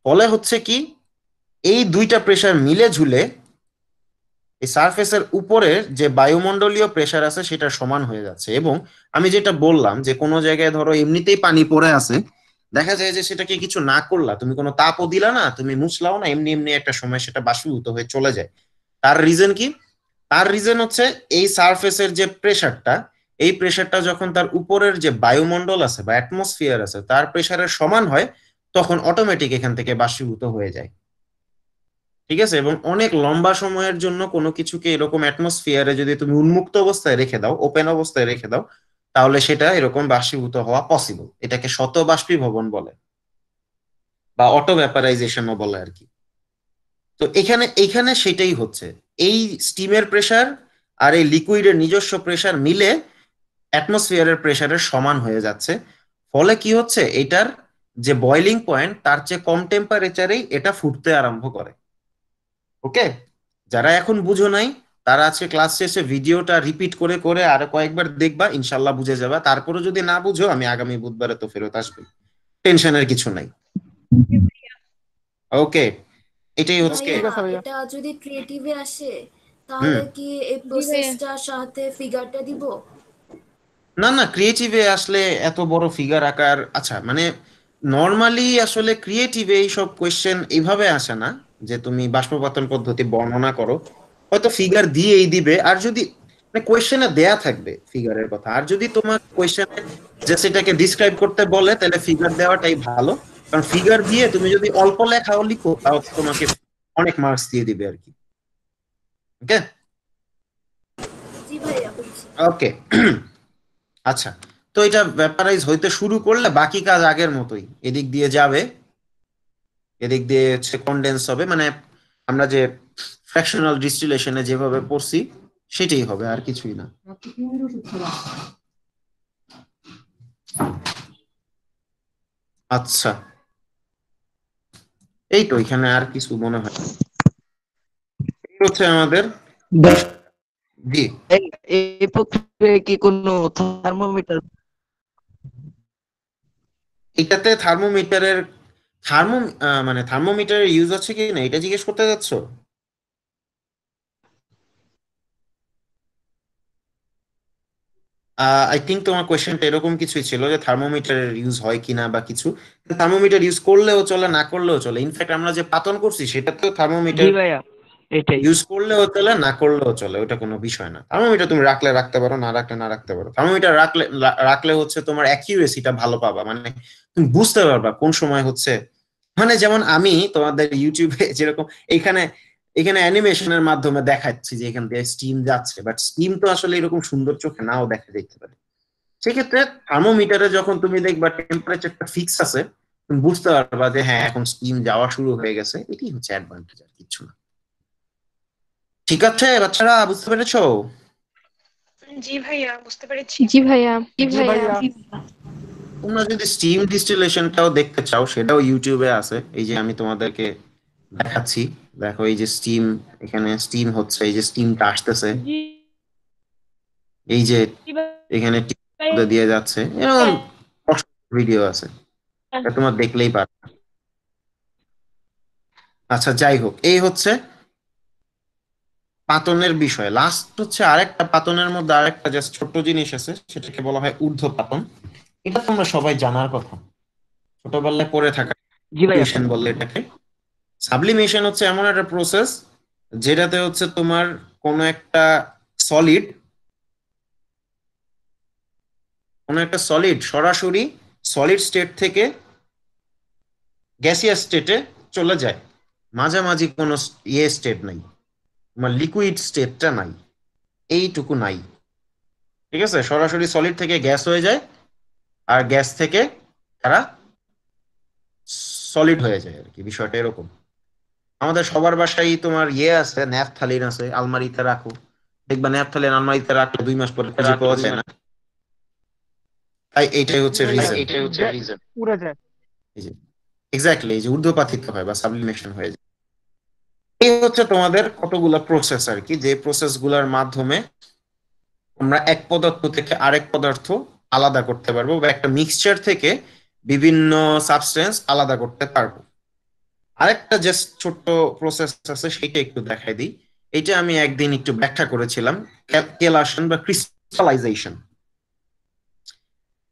ফলে হচ্ছে কি, এই দুইটা প্রেসার মিলে ঝুলে এই সারফেসের উপরে যে বায়ুমণ্ডলীয় প্রেসার আছে সেটা সমান হয়ে যাচ্ছে। এবং আমি যেটা বললাম যে কোনো জায়গায় ধরো এমনিতেই পানি পড়ে আছে, দেখা যায় যে সেটাকে কিছু না করলা, তুমি কোনো তাপও দিলা না, তুমি মুছলাও না, এমনি এমনি একটা সময় সেটা বাষ্পীভূত হয়ে চলে যায়। তার রিজন কি? তার রিজন হচ্ছে এই সারফেসের যে প্রেসারটা, এই প্রেসারটা যখন তার উপরের যে বায়ুমণ্ডল আছে বা অ্যাটমসফিয়ার আছে তার প্রেসারের সমান হয়, তখন অটোমেটিক এখান থেকে বাষ্পীভূত হয়ে যায়, ঠিক আছে? এবং অনেক লম্বা সময়ের জন্য কোনো কিছুকে এরকম অ্যাটমসফিয়ারে যদি তুমি উন্মুক্ত অবস্থায় রেখে দাও, ওপেন অবস্থায় রেখে দাও, তাহলে সেটা এরকম বাষ্পীভূত হওয়া পসিবল। এটাকে শত বাষ্পীভবন বলে, বা অটো ভ্যাপারাইজেশনও বলে আর কি। তো এখানে এখানে সেটাই হচ্ছে, এই স্টিমের প্রেসার আর এই লিকুইডের নিজস্ব প্রেসার মিলে অ্যাটমসফিয়ারের প্রেসারের সমান হয়ে যাচ্ছে। ফলে কি হচ্ছে, এটার যে বয়লিং পয়েন্ট তার চেয়ে কম টেম্পারেচারেই এটা ফুটতে আরম্ভ করে। ওকে, যারা এখন বুঝো নাই তারা আজকে ক্লাস শেষে ভিডিওটা রিপিট করে করে আরো কয়েকবার দেখবা, ইনশাল্লাহ বুঝে যাবা। তারপরে যদি না বুঝো, আমি আগামী বুধবারে তো ফেরত আসবে, টেনশনের কিছু নাই। ওকে, এটাই হচ্ছে। ঠিক ভাইয়া আছে ভাইয়া। এটা যদি ক্রিয়েটিভে আসে হুম। তাহলে কি এই জি ভাইয়া। প্রসেসটার সাথে ফিগারটা দিব? না না, ক্রিয়েটিভে আসলে এত বড় ফিগার আকার, আচ্ছা মানে নর্মালি আসলে ক্রিয়েটিভে এইসব কোয়েশ্চেন এইভাবে আসে না যে তুমি বাষ্পীভবন পদ্ধতি বর্ণনা করো, হয়তো ফিগার দিয়েই দিবে। আর যদি মানে কোয়েশ্চেনে দেয়া থাকবে ফিগারের কথা, আর যদি তোমার কোয়েশ্চেনে যে সেটাকে ডিসক্রাইব করতে বলে, তাহলে ফিগার দেওয়াটাই ভালো। কারণ ফিগার দিয়ে তুমি যদি অল্প লেখাও লিখো, তাও তোমাকে অনেক মার্কস দিয়ে দিবে আর কি। ওকে জি ভাইয়া বুঝছি। ওকে। আচ্ছা, তো এটা ভ্যাপারাইজ হইতে শুরু করলে বাকি কাজ আগের মতোই, এদিক দিয়ে যাবে, এদিক দিয়ে হচ্ছে কন্ডেন্স হবে, মানে আমরা যে ফ্র্যাকশনাল ডিস্টিলেশনে যেভাবে পড়ছি সেটাই হবে, আর কিছুই না। আচ্ছা, এই তো এখানে আর কিছু মনে হয় না। এই হচ্ছে আমাদের জি। এই প্রক্রিয়ায় কি কোনো থার্মোমিটার? এটাতে থার্মোমিটারের মানে থার্মোমিটারের ইউজ আছে কি না, এটা জিজ্ঞেস করতে যাচ্ছ? আই থিঙ্ক তোমার কোয়েশ্চেনটা এরকম কিছুই ছিল যে থার্মোমিটারের ইউজ হয় কিনা বা কিছু। থার্মোমিটার ইউজ করলেও চলে, না করলেও চলে। ইনফ্যাক্ট আমরা যে পাতন করছি সেটাতেও জি থার্মোমিটার ভাইয়া, এটাই। ইউজ করলেও চলে, না করলেও চলে, ওটা কোনো বিষয় না। থার্মোমিটার তুমি রাখলে রাখতে পারো, না রাখলে না রাখতে পারো। থার্মোমিটার রাখলে হচ্ছে তোমার অ্যাকিউরেসিটা ভালো পাবা, মানে তুমি বুঝতে পারবা কোন সময় হচ্ছে, মানে যেমন আমি তোমাদের ইউটিউবে যেরকম এখানে এখানে অ্যানিমেশনের মাধ্যমে দেখাচ্ছি যে এখান দিয়ে স্টিম যাচ্ছে, বাট স্টিম তো আসলে এরকম সুন্দর চোখে নাও দেখা যেতে পারে। সেক্ষেত্রে থার্মোমিটারে যখন তুমি দেখবা টেম্পারেচারটা ফিক্স আছে, তুমি বুঝতে পারবা যে হ্যাঁ এখন স্টিম যাওয়া শুরু হয়ে গেছে। এটাই হচ্ছে অ্যাডভান্টেজ, আর কিছু না। ঠিক আছে বাচ্চারা, বুঝতে পেরেছো? জি ভাইয়া বুঝতে পেরেছি। জি ভাইয়া। জি ভাইয়া। তোমরা যদি স্টিম ডিস্টিলেশনটাও দেখতে চাও, সেটাও ইউটিউবে আছে। এই যে আমি তোমাদেরকে দেখাচ্ছি, দেখো এই যে স্টিম, এখানে স্টিম হচ্ছে, এই যে স্টিমটা আসতেছে, জি এই যে ভাইয়া। এখানে টিউব দিয়ে যাচ্ছে, এরকম ভিডিও আছে, এটা তোমার দেখলেই পারবে। আচ্ছা যাই হোক, এই হচ্ছে পাতনের বিষয়। লাস্ট হচ্ছে আরেকটা, পাতনের মধ্যে আরেকটা জাস্ট ছোট্ট জিনিস আছে, সেটাকে বলা হয় ঊর্ধ্বপাতন। এটা তোমরা সবাই জানার কথা, ছোটবেলায় পড়ে থাকা। জি ভাইয়া। সাবলিমেশন বললে এটাকে। সাবলিমেশন হচ্ছে এমন একটা প্রসেস যেটাতে হচ্ছে তোমার কোনো একটা সলিড সরাসরি সলিড স্টেট থেকে গ্যাসিয়াস স্টেটে চলে যায়। মাঝামাঝি কোনো স্টেট নাই, তোমার লিকুইড স্টেটটা নাই, এইটুকু নাই। ঠিক আছে, সরাসরি সলিড থেকে গ্যাস হয়ে যায়, আর গ্যাস থেকে তারা সলিড হয়ে যায় আর কি, বিষয়টা এরকম। আমাদের সবার বাসায় তোমার আছে, ন্যাপথালিন আছে, আলমারিতে রাখো, দেখবা ন্যাপথালিন আলমারিতে রাখলে 2 মাস পরে খুঁজে পাওয়া যায় না। তাই এইটাই হচ্ছে রিজন। পুড়ে যায়। এক্স্যাক্টলি, এই যে ঊর্ধ্বপাতিত হয় বা সাবলিমেশন হয়ে যায়। এই হচ্ছে তোমাদের কতগুলো প্রসেস আর কি, যে প্রসেস গুলার মাধ্যমে আমরা এক পদার্থ থেকে আরেক পদার্থ আলাদা করতে পারবো, বা একটা মিক্সচার থেকে বিভিন্ন সাবস্টেন্স আলাদা করতে পারবো। আরেকটা জাস্ট ছোট্ট প্রসেস আছে, সেটা একটু দেখাই দিই। এটা আমি একদিন একটু ব্যাখ্যা করেছিলাম, কেলাসন বা ক্রিস্টালাইজেশন।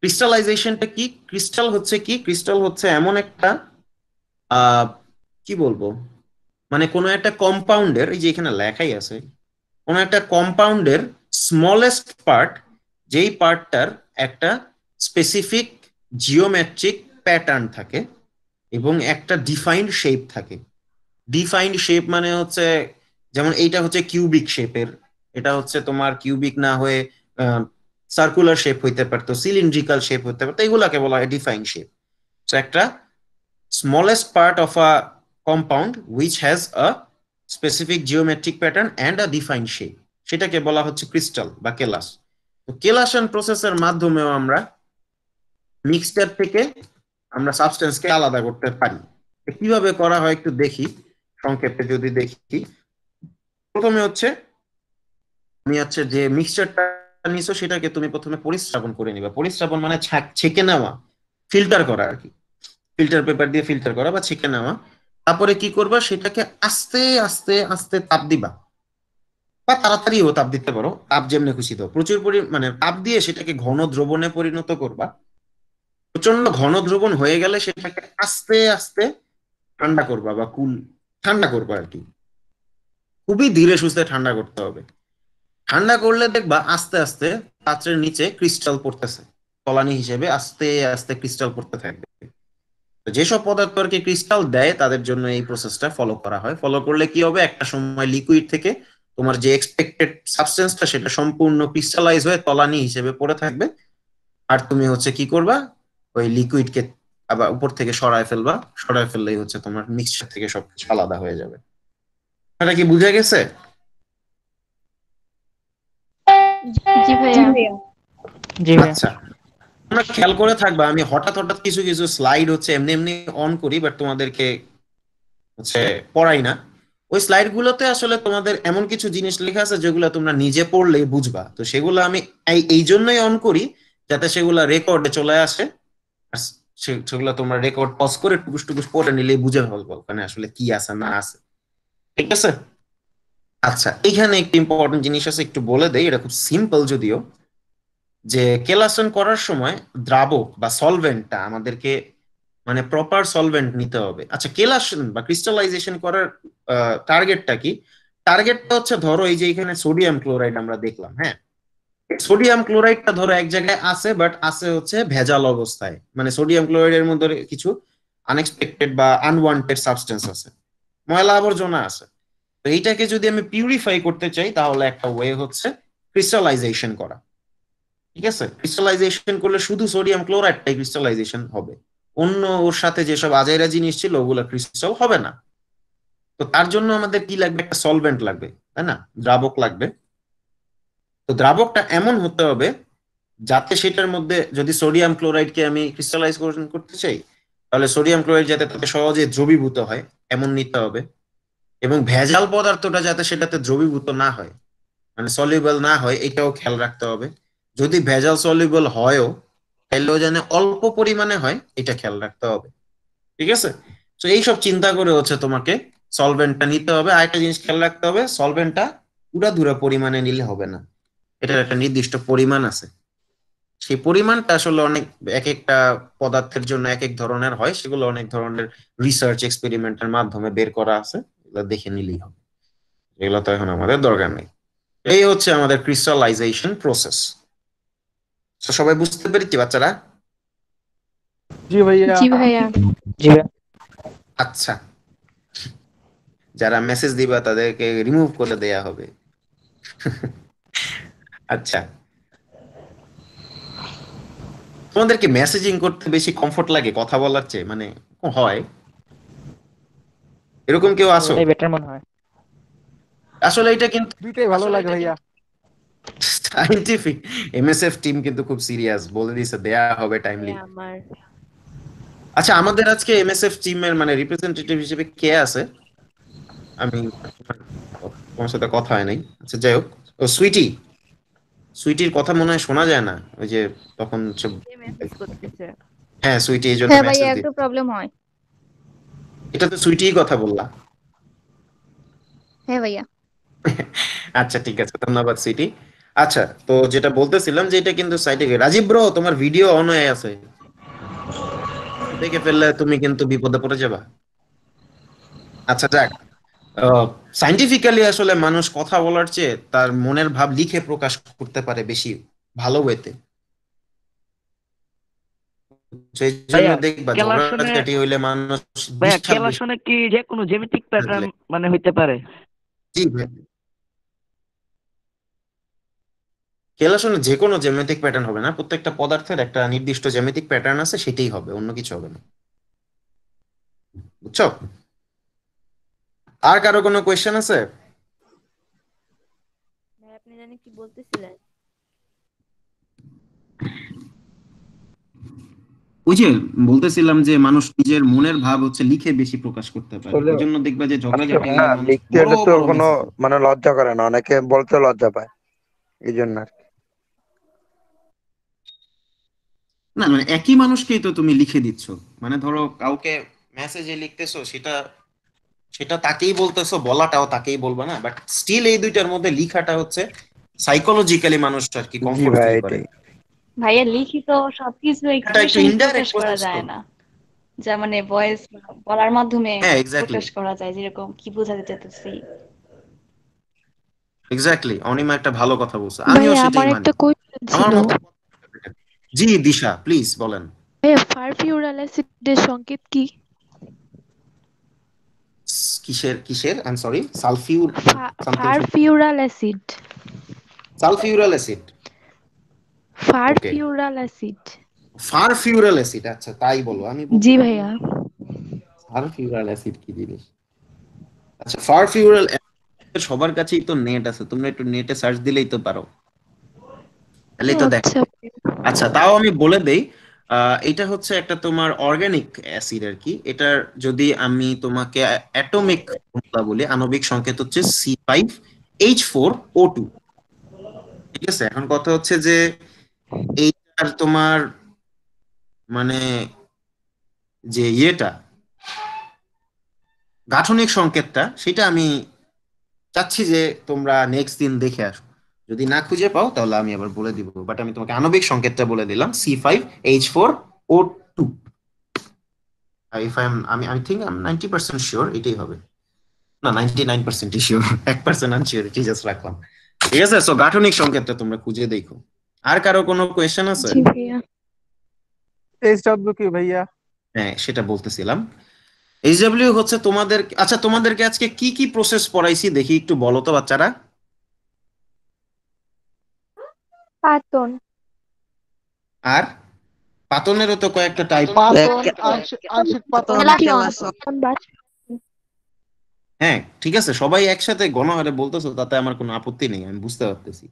ক্রিস্টালাইজেশনটা কি? ক্রিস্টাল হচ্ছে এমন একটা কি বলবো, মানে কোনো একটা কম্পাউন্ডের, এই যে এখানে লেখাই আছে, কোনো একটা কম্পাউন্ডের স্মলেস্ট পার্ট, যেই পার্টটার একটা স্পেসিফিক জিওমেট্রিক প্যাটার্ন থাকে এবং একটা ডিফাইন্ড শেপ থাকে। ডিফাইন্ড শেপ মানে হচ্ছে, যেমন এইটা হচ্ছে কিউবিক শেপের, এটা হচ্ছে তোমার কিউবিক না হয়ে সার্কুলার শেপ হইতে পারতো, সিলিন্ড্রিক্যাল শেপ হইতে পারতো, এগুলাকে বলা হয় ডিফাইন্ড শেপ। তো একটা smallest part of a compound which has a specific geometric pattern and a defined shape, সেটাকে বলা হচ্ছে ক্রিস্টাল বা কেলাস। তো কেলাসন প্রসেসের মাধ্যমেও আমরা মিক্সচার থেকে আমরা সাবস্টেন্সকে আলাদা করতে পারি। কিভাবে করা হয় একটু দেখি, সংক্ষেপে যদি দেখি। প্রথমে হচ্ছে তুমি হচ্ছে যে মিক্সচারটা নিছো, সেটাকে তুমি প্রথমে পরিস্রাবণ করে নিবা। পরিস্রাবণ মানে ছেঁকে নেওয়া, ফিল্টার করা আর কি, ফিল্টার পেপার দিয়ে ফিল্টার করা বা ছেঁকে নেওয়া। তারপরে কি করবা, সেটাকে আস্তে আস্তে আস্তে তাপ দিবা, বা তাড়াতাড়িও তাপ দিতে পারো, তাপ যেমনি খুশি দাও। প্রচুর মানে তাপ দিয়ে সেটাকে ঘন দ্রবণে পরিণত করবা। প্রচন্ড ঘন দ্রবণ হয়ে গেলে সেটাকে আস্তে আস্তে ঠান্ডা করবা বা ঠান্ডা করবা আর কি, খুবই ধীরে সুস্থে ঠান্ডা করতে হবে। ঠান্ডা করলে দেখবা আস্তে আস্তে পাত্রের নিচে ক্রিস্টাল পড়তেছে, তলানি হিসেবে আস্তে আস্তে ক্রিস্টাল পড়তে থাকবে। যেসব পদার্থ আর কি ক্রিস্টাল দেয়, তাদের জন্য এই প্রসেসটা ফলো করা হয়। ফলো করলে কি হবে, একটা সময় লিকুইড থেকে তোমার যে এক্সপেক্টেড সাবস্টেন্সটা, সেটা সম্পূর্ণ ক্রিস্টালাইজ হয়ে তলানি হিসেবে পড়ে থাকবে। আর তুমি হচ্ছে কি করবা, ওই লিকুইডকে আবার উপর থেকে সরায় ফেলবা, সরায় ফেললেই হচ্ছে তোমার মিক্সচার থেকে সবকিছু আলাদা হয়ে যাবে। এটা কি বুঝা গেছে? জি ভাইয়া। জি ভাইয়া। আচ্ছা, তোমরা খেয়াল করে থাকবা, আমি হঠাৎ হঠাৎ কিছু কিছু স্লাইড হচ্ছে এমনি এমনি অন করি, বাট তোমাদেরকে হচ্ছে পড়াই না। ওই স্লাইড গুলোতে আসলে তোমাদের এমন কিছু জিনিস লেখা আছে যেগুলো তোমরা নিজে পড়লেই বুঝবা। তো সেগুলো আমি এই জন্যই অন করি, যাতে সেগুলো রেকর্ডে চলে আসে, আর সেগুলো তোমরা রেকর্ড পজ করে টুকুস টুকুস পড়ে নিলেই বুঝে ফেলবো ওখানে আসলে কি আছে না আছে। ঠিক আছে? আচ্ছা, এখানে একটি ইম্পর্টেন্ট জিনিস আছে, একটু বলে দেই, এটা খুব সিম্পল যদিও, যে কেলাসন করার সময় দ্রাবক বা সলভেন্টটা আমাদেরকে মানে প্রপার সলভেন্ট নিতে হবে। আচ্ছা, কেলাসন বা ক্রিস্টালাইজেশন করার টার্গেটটা কি? টার্গেটটা হচ্ছে, ধরো এই যে এখানে সোডিয়াম ক্লোরাইড আমরা দেখলাম, হ্যাঁ, সোডিয়াম ক্লোরাইডটা ধরো এক জায়গায় আছে, বাট আছে হচ্ছে ভেজাল অবস্থায়, মানে সোডিয়াম ক্লোরাইডের মধ্যে কিছু আনএক্সপেক্টেড বা আনওয়ান্টেড সাবস্টেন্স আছে, ময়লা আবর্জনা আছে। তো এইটাকে যদি আমি পিউরিফাই করতে চাই, তাহলে একটা ওয়ে হচ্ছে ক্রিস্টালাইজেশন করা। ঠিক আছে, ক্রিস্টালাইজেশন করলে শুধু সোডিয়াম ক্লোরাইডটাই ক্রিস্টালাইজেশন হবে, অন্য ওর সাথে যেসব আজাইরা জিনিস ছিল ওগুলো ক্রিস্টাল হবে না। তো তার জন্য আমাদের কি লাগবে, একটা সলভেন্ট লাগবে, তাই না, দ্রাবক লাগবে। তো দ্রাবকটা এমন হতে হবে যাতে সেটার মধ্যে, যদি সোডিয়াম ক্লোরাইডকে আমি ক্রিস্টালাইজ করতে চাই, তাহলে সোডিয়াম ক্লোরাইড যাতে তাতে সহজে দ্রবীভূত হয় এমন নিতে হবে, এবং ভেজাল পদার্থটা যাতে সেটাতে দ্রবীভূত না হয়, মানে সলিউবল না হয়, এটাও খেয়াল রাখতে হবে। যদি ভেজাল সলিউবল হয়ও, তাহলেও যেন অল্প পরিমাণে হয়, এটা খেয়াল রাখতে হবে। ঠিক আছে? তো এইসব চিন্তা করে হচ্ছে তোমাকে সলভেন্টটা নিতে হবে। আরেকটা জিনিস খেয়াল রাখতে হবে, সলভেন্টটা উড়াধুরা পরিমাণে নিলে হবে না, এটার একটা নির্দিষ্ট পরিমাণ আছে। সেই পরিমাণটা আসলে অনেক এক একটা পদার্থের জন্য এক এক ধরনের হয়, সেগুলো অনেক ধরনের রিসার্চ এক্সপেরিমেন্টের মাধ্যমে বের করা আছে, এগুলো দেখে নিলেই হবে, এগুলো তো এখন আমাদের দরকার নেই। এই হচ্ছে আমাদের ক্রিস্টালাইজেশন প্রসেস। সবাই বুঝতে পেরেছি বাচ্চারা? জি ভাইয়া। জি ভাইয়া। জি ভাইয়া। আচ্ছা, যারা মেসেজ দিবা তাদেরকে রিমুভ করে দেয়া হবে। আচ্ছা, তোমাদেরকে মেসেজিং করতে বেশি কমফোর্ট লাগে কথা বলার চেয়ে, মানে হয় এরকম কেউ আসো? ওটাই বেটার মনে হয়। আসলে এটা কিন্তু দুইটাই ভালো লাগে ভাইয়া। সাইন্টিফিক। এমএসএফ টিম কিন্তু খুব সিরিয়াস, বলে দিয়েছে দেয়া হবে টাইমলি। আমার আচ্ছা, আমাদের আজকে এমএসএফ টিমের মানে রিপ্রেজেন্টেটিভ হিসেবে কে আছে? আমি তোমার সাথে কথা হয় নাই। আচ্ছা যাই হোক, ও সুইটি, সুইটির কথা মনে হয় শোনা যায় না, ওই যে তখন মেসেজ করতেছে। হ্যাঁ সুইটি এই জন্য হ্যাঁ ভাইয়া, মেসেজ একটু প্রবলেম হয়। এটা তো সুইটিই কথা বললা। হ্যাঁ ভাইয়া। আচ্ছা ঠিক আছে, ধন্যবাদ সুইটি। আচ্ছা, তো যেটা বলতেছিলাম যে এটা কিন্তু সাইটে রাজীব ব্রো তোমার ভিডিও অন হয়ে আছে, দেখে ফেললে তুমি কিন্তু বিপদে পড়ে যাবা। আচ্ছা যাক, সাইন্টিফিক্যালি আসলে মানুষ কথা বলার চেয়ে তার মনের ভাব লিখে প্রকাশ করতে পারে বেশি ভালো ওয়েতে। সেই জন্য ভাইয়া দেখবা ক্যালাসনে ঝগড়াঝাটি হইলে মানুষ ভাইয়া বিশ্বাস বেশি ক্যালাসনে কি যে কোনো জ্যামিতিক প্যাটার্ন করে। মানে হইতে পারে? জি ভাই, কেলাসনে যে কোনো জ্যামিতিক প্যাটার্ন হবে না, প্রত্যেকটা পদার্থের একটা নির্দিষ্ট জ্যামিতিক প্যাটার্ন আছে, সেটাই হবে, অন্য কিছু হবে না। বুঝছো? আর কারো কোনো কোয়েশ্চেন আছে? ভাই আপনি জানি কি বলতেছিলেন? ওই যে বলতেছিলাম যে মানুষ নিজের মনের ভাব হচ্ছে লিখে বেশি প্রকাশ করতে পারে, এই জন্য দেখবা যে ঝগড়াঝাটি হইলে মানুষ লিখতে বড় হলে তো বড় কোনো message করে। মানে লজ্জা করে না, অনেকে বলতে লজ্জা পায়, এই জন্য আর কি। না মানে একই মানুষকেই তো তুমি লিখে দিচ্ছ, মানে ধরো কাউকে মেসেজে লিখতেছো, সেটা সেটা তাকেই বলতেছো, বলাটাও তাকেই বলবা না, বাট স্টিল এই দুইটার মধ্যে লিখাটা হচ্ছে সাইকোলজিক্যালি মানুষটা আর কি জি কমফোর্ট ভাই, ফিল করে। এটাই। ভাইয়া লিখিত সবকিছু এটা একটু এক্সপ্রেশন প্রকাশ ইনডাইরেক্ট করা প্রসেস তো। যায় না, যা মানে ভয়েস বলার মাধ্যমে হ্যাঁ এক্স্যাক্টলি, প্রকাশ করা যায়, যেরকম কি বোঝাতে চাইতেছি। এক্স্যাক্টলি অনিমা একটা ভালো কথা বলছো, আমিও ভাইয়া সেটাই আমার মানি। একটা কোয়েশ্চেন আমার ছিল। মতো। জি দিশা প্লিজ বলেন। ভাইয়া ফারফিউরাল অ্যাসিডের সংকেত কি? কিসের কিসের? I am sorry, sulphur something, furfural acid. সালফিউরাল acid. Okay, furfural acid. Furfural acid, আচ্ছা তাই বলো, আমি বলতে জি পারবো ভাইয়া। না ফারফিউরাল অ্যাসিড কি জিনিস। আচ্ছা, ফারফিউরাল সবার কাছেই তো নেট আছে, তোমরা একটু নেটে সার্চ দিলেই তো পারো, তাহলেই তো দেখো। আচ্ছা। আচ্ছা তাও আমি বলে দেই, এটা হচ্ছে একটা তোমার অর্গানিক অ্যাসিড আর কি। এটার যদি আমি তোমাকে অ্যাটমিক ফর্মুলা বলি, আণবিক সংকেত হচ্ছে C5H4O2। ঠিক আছে, এখন কথা হচ্ছে যে এইটার তোমার মানে যে ইয়েটা গাঠনিক সংকেতটা, সেটা আমি চাচ্ছি যে তোমরা নেক্সট দিন দেখে আসো, যদি না খুঁজে পাও তাহলে আমি আবার বলে দিব, বাট আমি তোমাকে আণবিক সংকেতটা বলে দিলাম C5H4O2। ইফ আমি I think I am 90% sure এটাই হবে, না 99% শিওর, 1% আনশিওরিটি জাস্ট রাখলাম। ঠিক আছে, সো গাঠনিক সংকেতটা তোমরা খুঁজে দেখো। আর কারো কোনো কোয়েশ্চেন আছে? জি ভাইয়া। এইচডব্লিউ কি ভাইয়া? হ্যাঁ সেটা বলতেছিলাম। এইচডব্লিউ হচ্ছে তোমাদের, আচ্ছা তোমাদেরকে আজকে কি কি প্রসেস পড়াইছি দেখি একটু বলো তো বাচ্চারা। পাতন। আর পাতনেরও তো কয়েকটা টাইপ। পাতন, আংশিক পাতন। হ্যাঁ ঠিক আছে, সবাই একসাথে গণহারে বলতেছো, তাতে আমার কোনো আপত্তি নেই, আমি বুঝতে পারতেছি।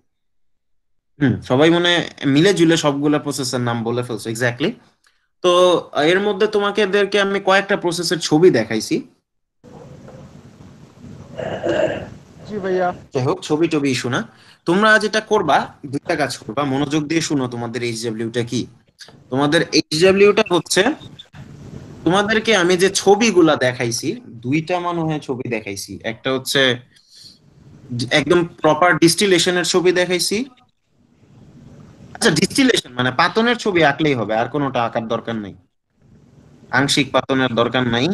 সবাই মনে মিলে জুলে সবগুলা প্রসেসের নাম বলে ফেলছো, এক্স্যাক্টলি। তো এর মধ্যে তোমাদেরকে আমি কয়েকটা প্রসেসের ছবি দেখাইছি। জি ভাইয়া। যাই হোক, ছবি টবি শোনা, তোমরা যেটা করবা দুইটা কাজ করবা, মনোযোগ দিয়ে শুনো তোমাদের এইচডব্লিউটা কি। তোমাদের এইচডব্লিউটা হচ্ছে, তোমাদেরকে আমি যে ছবিগুলা দেখাইছি দুইটা মনে হয় ছবি দেখাইছি, একটা হচ্ছে একদম প্রপার ডিস্টিলেশনের ছবি দেখাইছি। আচ্ছা, ডিস্টিলেশন মানে পাতনের ছবি আঁকলেই হবে, আর কোনোটা আঁকার দরকার নাই। আংশিক পাতনের দরকার নাই,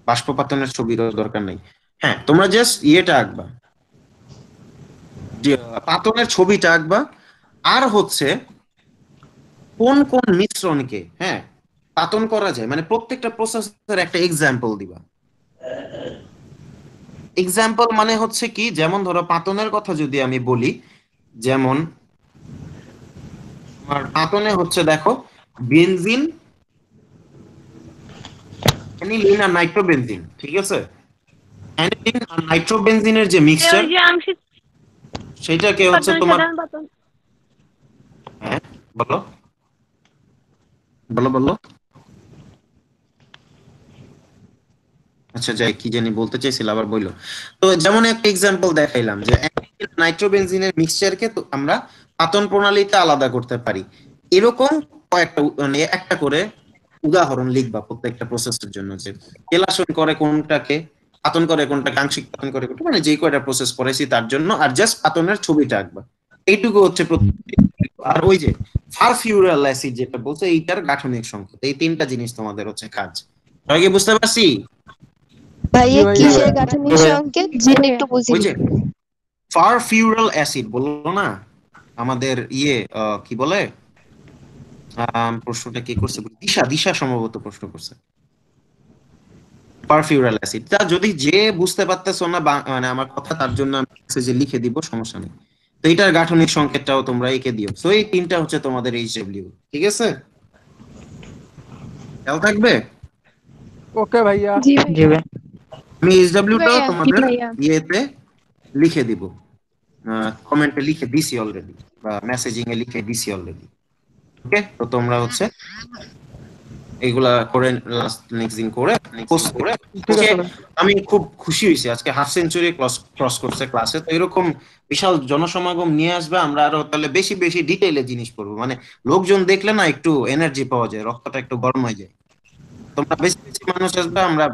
বাষ্পপাতনের ছবিরও দরকার নাই। হ্যাঁ, তোমরা জাস্ট ইয়েটা আঁকবা, যে পাতনের ছবিটা আঁকবা, আর হচ্ছে কোন কোন মিশ্রণকে হ্যাঁ পাতন করা যায়, মানে প্রত্যেকটা প্রসেসের একটা এক্সাম্পল দিবা। এক্সাম্পল মানে হচ্ছে কি, যেমন ধরো পাতনের কথা যদি আমি বলি, যেমন আমার পাতনে হচ্ছে দেখো বেনজিন, অ্যানিলিন আর নাইট্রোবেনজিন, ঠিক আছে? অ্যানিলিন আর নাইট্রোবেনজিনের যে মিক্সচার, ওই যে আংশিক সেটাকে হচ্ছে পাতন, তোমার, সাধারণ পাতন। হ্যাঁ বলো বলো বলো। আচ্ছা, যাই কি জানি বলতে চাইছিল, আবার বললো। তো যেমন একটা এক্সাম্পল দেখাইলাম যে নাইট্রোবেনজিনের মিক্সচারকে তো আমরা পাতন প্রণালীতে আলাদা করতে পারি। এরকম কয়েকটা মানে একটা করে উদাহরণ লিখবা প্রত্যেকটা প্রসেসের জন্য, যে কেলাসন করে কোনটাকে, পাতন করে কোনটাকে, আংশিক পাতন করে কোনটা, মানে যে কয়টা প্রসেস পড়াইছি তার জন্য, আর জাস্ট পাতনের ছবিটা আঁকবা। এইটুকু হচ্ছে আর ওই যে ফারফিউরাল অ্যাসিড যেটা বলছে, এইটার গাঠনিক সংকেত, এই তিনটা জিনিস তোমাদের হচ্ছে কাজ। সবাই কি বুঝতে পারছি? জি ভাইয়া ভাইয়া। কিসের গাঠনিক সংকেত যেটা একটু ওই বুঝিনি। যে ফারফিউরাল অ্যাসিড বললো না আমাদের ইয়ে, কি বলে, প্রশ্নটা কি করছে, দিশা দিশা সম্ভবত প্রশ্ন করছে। পারফিউরাল অ্যাসিড, তা যদি যে বুঝতে পারতেছো না মানে আমার কথা, তার জন্য আমি মেসেজে লিখে দিব, সমস্যা নেই। তো এটার গাঠনিক সংকেতটাও তোমরা এঁকে দিও। তো এই তিনটা হচ্ছে তোমাদের এইচডব্লিউ, ঠিক আছে? খেয়াল থাকবে। ওকে ভাইয়া। জি জি ভাইয়া। ভাই। আমি এইচডব্লিউটাও ভাইয়া, তোমাদের ভাইয়া। ইয়েতে লিখে দিব, কমেন্টে লিখে দিছি অলরেডি, বা মেসেজিং এ লিখে দিছি অলরেডি। ওকে, তো তোমরা হচ্ছে এইগুলা করে নেক্সট দিন করে পোস্ট করে। ঠিক আছে ভাই। আমি খুব খুশি হয়েছি, আজকে হাফ সেঞ্চুরি ক্রস করছে ক্লাসে। তো এরকম বিশাল জনসমাগম নিয়ে আসবে, আমরা আরো তাহলে বেশি বেশি ডিটেইলে জিনিস পড়বো, মানে লোকজন দেখলে না একটু এনার্জি পাওয়া যায়, রক্তটা একটু গরম হয়ে যায়। তোমরা বেশি বেশি মানুষ আসবে, আমরা